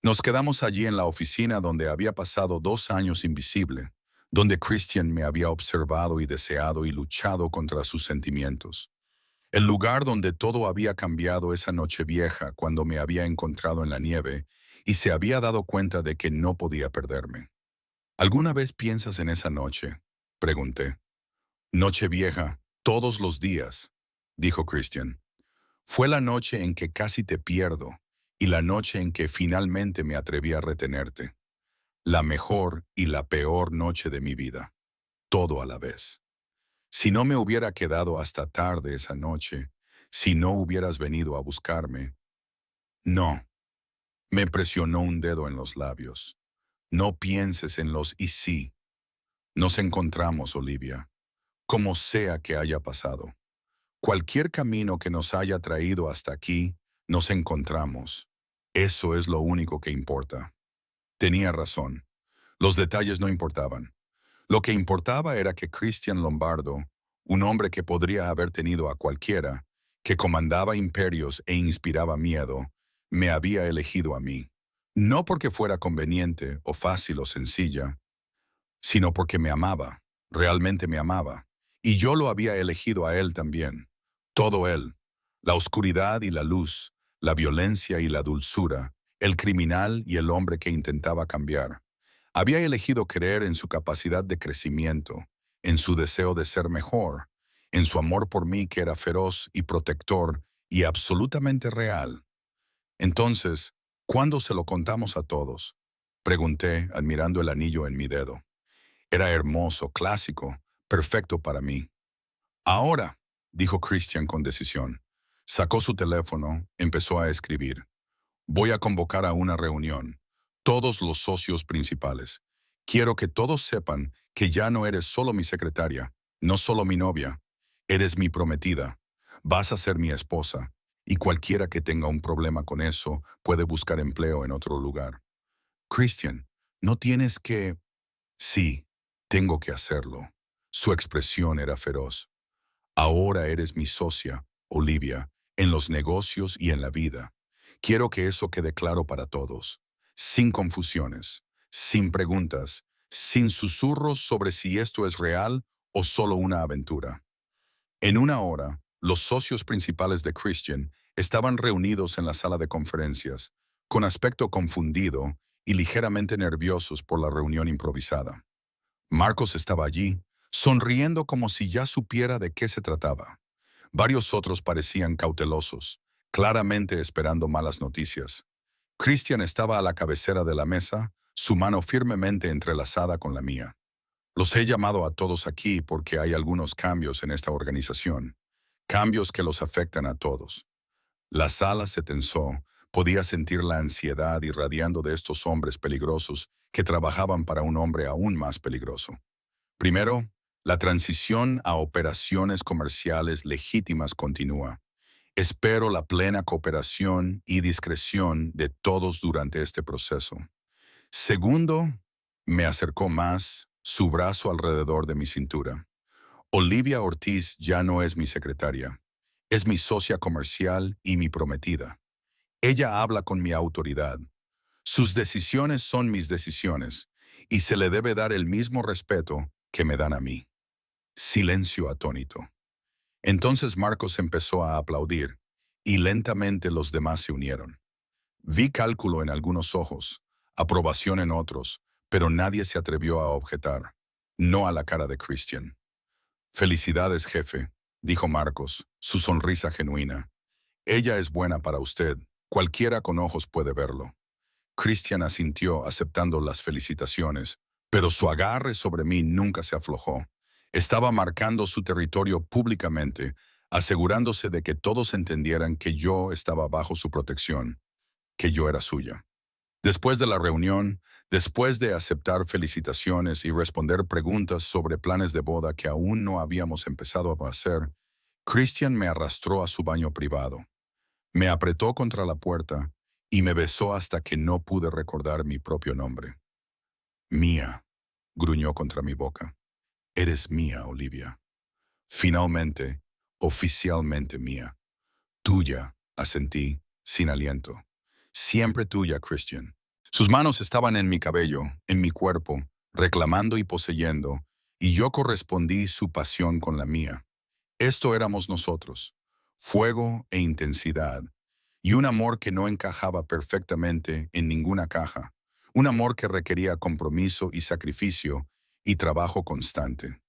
Nos quedamos allí en la oficina donde había pasado 2 años invisible, donde Christian me había observado y deseado y luchado contra sus sentimientos. El lugar donde todo había cambiado esa noche vieja cuando me había encontrado en la nieve y se había dado cuenta de que no podía perderme. ¿Alguna vez piensas en esa noche?, pregunté. Noche vieja, todos los días, dijo Christian. Fue la noche en que casi te pierdo y la noche en que finalmente me atreví a retenerte. La mejor y la peor noche de mi vida. Todo a la vez. Si no me hubiera quedado hasta tarde esa noche, si no hubieras venido a buscarme. No, me presionó un dedo en los labios. No pienses en los y sí. Nos encontramos, Olivia, como sea que haya pasado. Cualquier camino que nos haya traído hasta aquí, nos encontramos. Eso es lo único que importa. Tenía razón. Los detalles no importaban. Lo que importaba era que Christian Lombardo, un hombre que podría haber tenido a cualquiera, que comandaba imperios e inspiraba miedo, me había elegido a mí. No porque fuera conveniente o fácil o sencilla, sino porque me amaba, realmente me amaba. Y yo lo había elegido a él también. Todo él, la oscuridad y la luz, la violencia y la dulzura, el criminal y el hombre que intentaba cambiar. Había elegido creer en su capacidad de crecimiento, en su deseo de ser mejor, en su amor por mí que era feroz y protector y absolutamente real. Entonces, ¿cuándo se lo contamos a todos?, pregunté, admirando el anillo en mi dedo. Era hermoso, clásico, perfecto para mí. Ahora, dijo Christian con decisión. Sacó su teléfono, empezó a escribir. Voy a convocar a una reunión. Todos los socios principales. Quiero que todos sepan que ya no eres solo mi secretaria, no solo mi novia. Eres mi prometida. Vas a ser mi esposa. Y cualquiera que tenga un problema con eso puede buscar empleo en otro lugar. Christian, no tienes que... Sí, tengo que hacerlo. Su expresión era feroz. Ahora eres mi socia, Olivia, en los negocios y en la vida. Quiero que eso quede claro para todos, sin confusiones, sin preguntas, sin susurros sobre si esto es real o solo una aventura. En una hora, los socios principales de Christian estaban reunidos en la sala de conferencias, con aspecto confundido y ligeramente nerviosos por la reunión improvisada. Marcos estaba allí, sonriendo como si ya supiera de qué se trataba. Varios otros parecían cautelosos, claramente esperando malas noticias. Christian estaba a la cabecera de la mesa, su mano firmemente entrelazada con la mía. Los he llamado a todos aquí porque hay algunos cambios en esta organización, cambios que los afectan a todos. La sala se tensó, podía sentir la ansiedad irradiando de estos hombres peligrosos que trabajaban para un hombre aún más peligroso. Primero, la transición a operaciones comerciales legítimas continúa. Espero la plena cooperación y discreción de todos durante este proceso. Segundo, me acercó más, su brazo alrededor de mi cintura. Olivia Ortiz ya no es mi secretaria. Es mi socia comercial y mi prometida. Ella habla con mi autoridad. Sus decisiones son mis decisiones, y se le debe dar el mismo respeto que me dan a mí. Silencio atónito. Entonces Marcos empezó a aplaudir, y lentamente los demás se unieron. Vi cálculo en algunos ojos, aprobación en otros, pero nadie se atrevió a objetar. No a la cara de Christian. Felicidades, jefe, dijo Marcos, su sonrisa genuina. Ella es buena para usted. Cualquiera con ojos puede verlo. Christian asintió aceptando las felicitaciones, pero su agarre sobre mí nunca se aflojó. Estaba marcando su territorio públicamente, asegurándose de que todos entendieran que yo estaba bajo su protección, que yo era suya. Después de la reunión, después de aceptar felicitaciones y responder preguntas sobre planes de boda que aún no habíamos empezado a hacer, Christian me arrastró a su baño privado. Me apretó contra la puerta y me besó hasta que no pude recordar mi propio nombre. Mía, gruñó contra mi boca. Eres mía, Olivia. Finalmente, oficialmente mía. Tuya, asentí, sin aliento. Siempre tuya, Christian. Sus manos estaban en mi cabello, en mi cuerpo, reclamando y poseyendo, y yo correspondí su pasión con la mía. Esto éramos nosotros, fuego e intensidad, y un amor que no encajaba perfectamente en ninguna caja, un amor que requería compromiso y sacrificio y trabajo constante.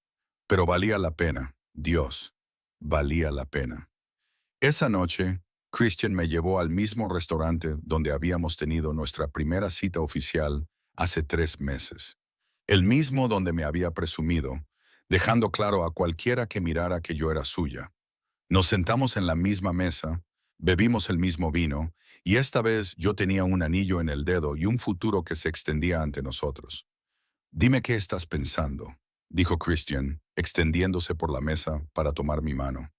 Pero valía la pena, Dios, valía la pena. Esa noche, Christian me llevó al mismo restaurante donde habíamos tenido nuestra primera cita oficial hace 3 meses. El mismo donde me había presumido, dejando claro a cualquiera que mirara que yo era suya. Nos sentamos en la misma mesa, bebimos el mismo vino, y esta vez yo tenía un anillo en el dedo y un futuro que se extendía ante nosotros. Dime qué estás pensando, dijo Christian, extendiéndose por la mesa para tomar mi mano.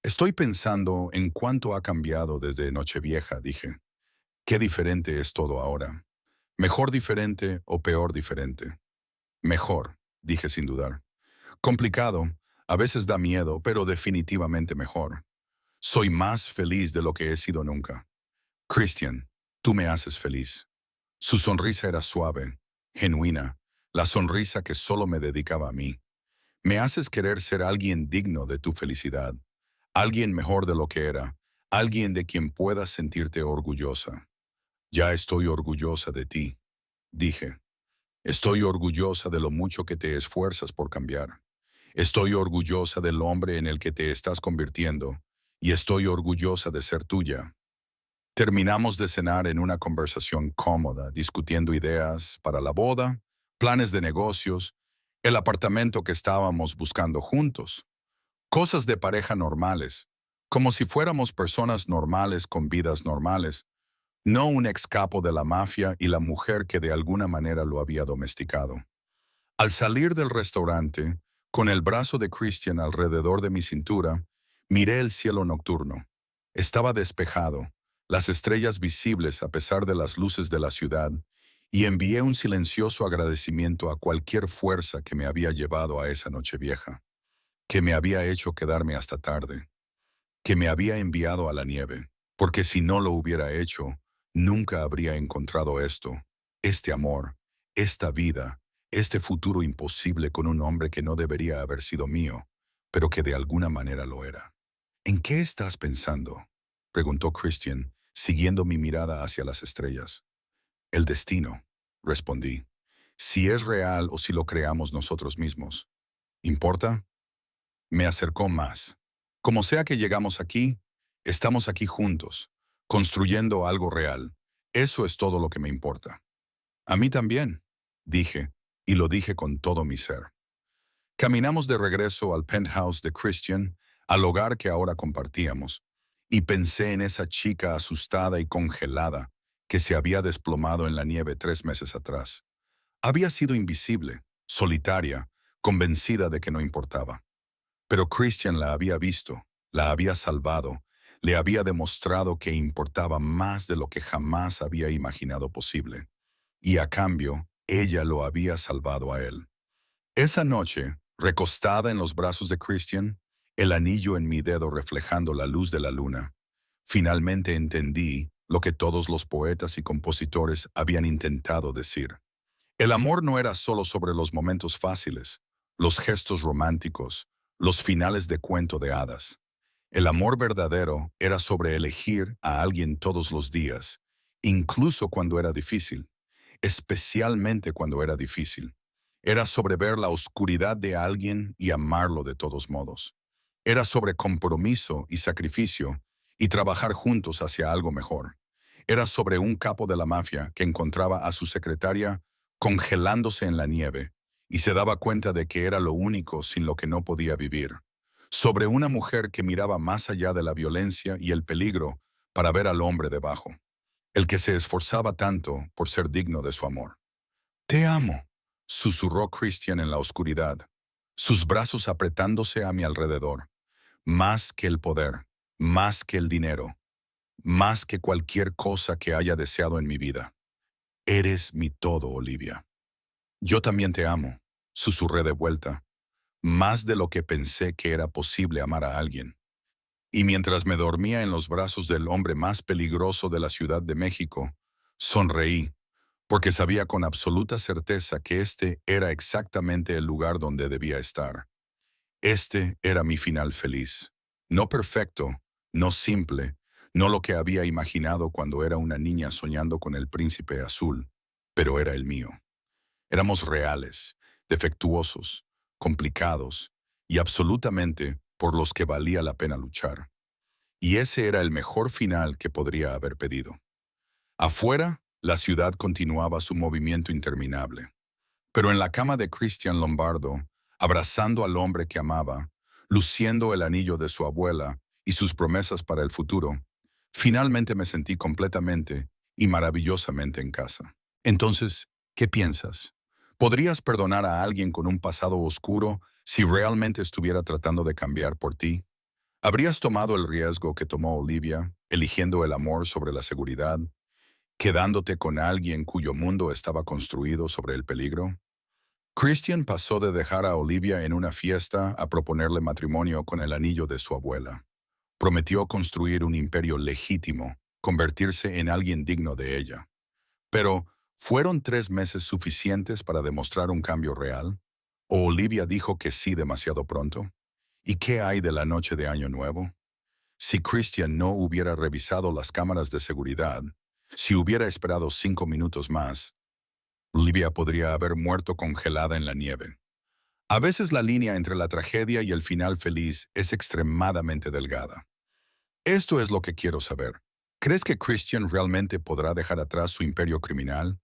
Estoy pensando en cuánto ha cambiado desde Nochevieja, dije. Qué diferente es todo ahora. Mejor diferente o peor diferente. Mejor, dije sin dudar. Complicado, a veces da miedo, pero definitivamente mejor. Soy más feliz de lo que he sido nunca. Christian, tú me haces feliz. Su sonrisa era suave, genuina, la sonrisa que solo me dedicaba a mí. Me haces querer ser alguien digno de tu felicidad, alguien mejor de lo que era, alguien de quien puedas sentirte orgullosa. Ya estoy orgullosa de ti, dije. Estoy orgullosa de lo mucho que te esfuerzas por cambiar. Estoy orgullosa del hombre en el que te estás convirtiendo, y estoy orgullosa de ser tuya. Terminamos de cenar en una conversación cómoda, discutiendo ideas para la boda, planes de negocios, el apartamento que estábamos buscando juntos. Cosas de pareja normales, como si fuéramos personas normales con vidas normales, no un ex capo de la mafia y la mujer que de alguna manera lo había domesticado. Al salir del restaurante, con el brazo de Christian alrededor de mi cintura, miré el cielo nocturno. Estaba despejado, las estrellas visibles a pesar de las luces de la ciudad, y envié un silencioso agradecimiento a cualquier fuerza que me había llevado a esa noche vieja, que me había hecho quedarme hasta tarde, que me había enviado a la nieve, porque si no lo hubiera hecho, nunca habría encontrado esto, este amor, esta vida, este futuro imposible con un hombre que no debería haber sido mío, pero que de alguna manera lo era. ¿En qué estás pensando?, preguntó Christian, siguiendo mi mirada hacia las estrellas. El destino, respondí. Si es real o si lo creamos nosotros mismos. ¿Importa? Me acercó más. Como sea que llegamos aquí, estamos aquí juntos, construyendo algo real. Eso es todo lo que me importa. A mí también, dije, y lo dije con todo mi ser. Caminamos de regreso al penthouse de Christian, al hogar que ahora compartíamos, y pensé en esa chica asustada y congelada que se había desplomado en la nieve 3 meses atrás. Había sido invisible, solitaria, convencida de que no importaba. Pero Christian la había visto, la había salvado, le había demostrado que importaba más de lo que jamás había imaginado posible. Y a cambio, ella lo había salvado a él. Esa noche, recostada en los brazos de Christian, el anillo en mi dedo reflejando la luz de la luna, finalmente entendí lo que todos los poetas y compositores habían intentado decir. El amor no era solo sobre los momentos fáciles, los gestos románticos, los finales de cuento de hadas. El amor verdadero era sobre elegir a alguien todos los días, incluso cuando era difícil, especialmente cuando era difícil. Era sobre ver la oscuridad de alguien y amarlo de todos modos. Era sobre compromiso y sacrificio y trabajar juntos hacia algo mejor. Era sobre un capo de la mafia que encontraba a su secretaria congelándose en la nieve y se daba cuenta de que era lo único sin lo que no podía vivir. Sobre una mujer que miraba más allá de la violencia y el peligro para ver al hombre debajo, el que se esforzaba tanto por ser digno de su amor. Te amo, susurró Christian en la oscuridad, sus brazos apretándose a mi alrededor, más que el poder, más que el dinero, más que cualquier cosa que haya deseado en mi vida. Eres mi todo, Olivia. Yo también te amo, susurré de vuelta, más de lo que pensé que era posible amar a alguien. Y mientras me dormía en los brazos del hombre más peligroso de la Ciudad de México, sonreí, porque sabía con absoluta certeza que este era exactamente el lugar donde debía estar. Este era mi final feliz. No perfecto, no simple, no lo que había imaginado cuando era una niña soñando con el príncipe azul, pero era el mío. Éramos reales, defectuosos, complicados y absolutamente por los que valía la pena luchar. Y ese era el mejor final que podría haber pedido. Afuera, la ciudad continuaba su movimiento interminable. Pero en la cama de Christian Lombardo, abrazando al hombre que amaba, luciendo el anillo de su abuela y sus promesas para el futuro, finalmente me sentí completamente y maravillosamente en casa. Entonces, ¿qué piensas? ¿Podrías perdonar a alguien con un pasado oscuro si realmente estuviera tratando de cambiar por ti? ¿Habrías tomado el riesgo que tomó Olivia, eligiendo el amor sobre la seguridad, quedándote con alguien cuyo mundo estaba construido sobre el peligro? Christian pasó de dejar a Olivia en una fiesta a proponerle matrimonio con el anillo de su abuela. Prometió construir un imperio legítimo, convertirse en alguien digno de ella. Pero, ¿fueron 3 meses suficientes para demostrar un cambio real? ¿O Olivia dijo que sí demasiado pronto? ¿Y qué hay de la noche de Año Nuevo? Si Christian no hubiera revisado las cámaras de seguridad, si hubiera esperado 5 minutos más, Olivia podría haber muerto congelada en la nieve. A veces la línea entre la tragedia y el final feliz es extremadamente delgada. Esto es lo que quiero saber. ¿Crees que Christian realmente podrá dejar atrás su imperio criminal?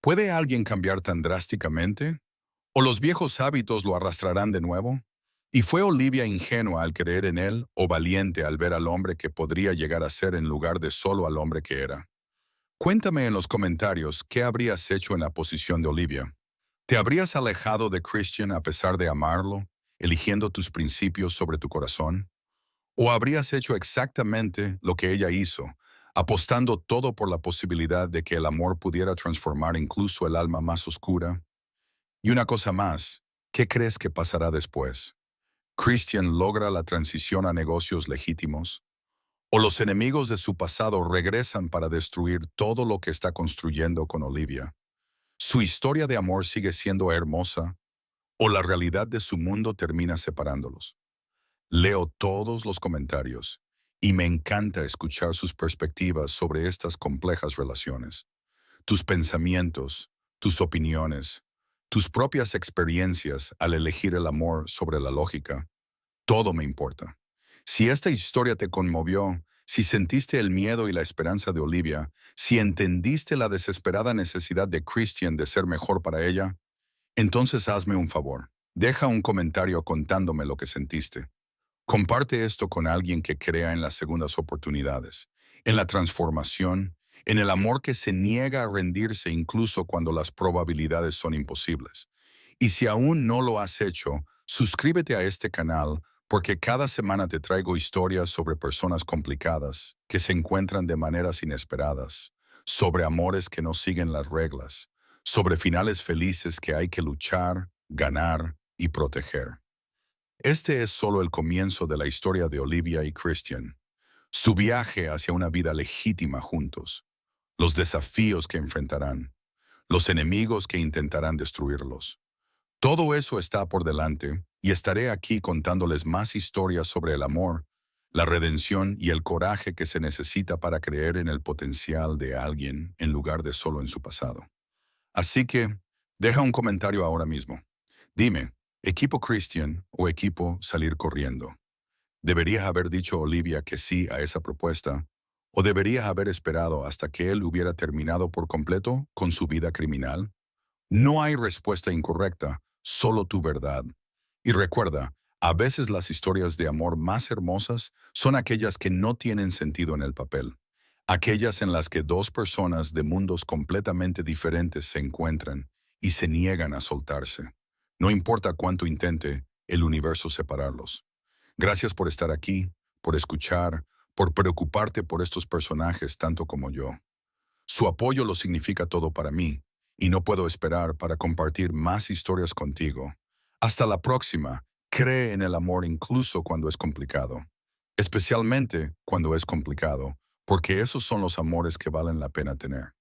¿Puede alguien cambiar tan drásticamente? ¿O los viejos hábitos lo arrastrarán de nuevo? ¿Y fue Olivia ingenua al creer en él o valiente al ver al hombre que podría llegar a ser en lugar de solo al hombre que era? Cuéntame en los comentarios qué habrías hecho en la posición de Olivia. ¿Te habrías alejado de Christian a pesar de amarlo, eligiendo tus principios sobre tu corazón? ¿O habrías hecho exactamente lo que ella hizo, apostando todo por la posibilidad de que el amor pudiera transformar incluso el alma más oscura? Y una cosa más, ¿qué crees que pasará después? ¿Christian logra la transición a negocios legítimos? ¿O los enemigos de su pasado regresan para destruir todo lo que está construyendo con Olivia? ¿Su historia de amor sigue siendo hermosa? ¿O la realidad de su mundo termina separándolos? Leo todos los comentarios y me encanta escuchar sus perspectivas sobre estas complejas relaciones. Tus pensamientos, tus opiniones, tus propias experiencias al elegir el amor sobre la lógica, todo me importa. Si esta historia te conmovió, si sentiste el miedo y la esperanza de Olivia, si entendiste la desesperada necesidad de Christian de ser mejor para ella, entonces hazme un favor. Deja un comentario contándome lo que sentiste. Comparte esto con alguien que crea en las segundas oportunidades, en la transformación, en el amor que se niega a rendirse incluso cuando las probabilidades son imposibles. Y si aún no lo has hecho, suscríbete a este canal porque cada semana te traigo historias sobre personas complicadas que se encuentran de maneras inesperadas, sobre amores que no siguen las reglas, sobre finales felices que hay que luchar ganar y proteger. Este es solo el comienzo de la historia de Olivia y Christian, su viaje hacia una vida legítima juntos, los desafíos que enfrentarán, los enemigos que intentarán destruirlos. Todo eso está por delante y estaré aquí contándoles más historias sobre el amor, la redención y el coraje que se necesita para creer en el potencial de alguien en lugar de solo en su pasado. Así que, deja un comentario ahora mismo. Dime, ¿equipo Christian o equipo salir corriendo? ¿Deberías haber dicho Olivia que sí a esa propuesta? ¿O deberías haber esperado hasta que él hubiera terminado por completo con su vida criminal? No hay respuesta incorrecta, solo tu verdad. Y recuerda, a veces las historias de amor más hermosas son aquellas que no tienen sentido en el papel. Aquellas en las que dos personas de mundos completamente diferentes se encuentran y se niegan a soltarse. No importa cuánto intente el universo separarlos. Gracias por estar aquí, por escuchar, por preocuparte por estos personajes tanto como yo. Su apoyo lo significa todo para mí, y no puedo esperar para compartir más historias contigo. Hasta la próxima. Cree en el amor incluso cuando es complicado. Especialmente cuando es complicado, porque esos son los amores que valen la pena tener.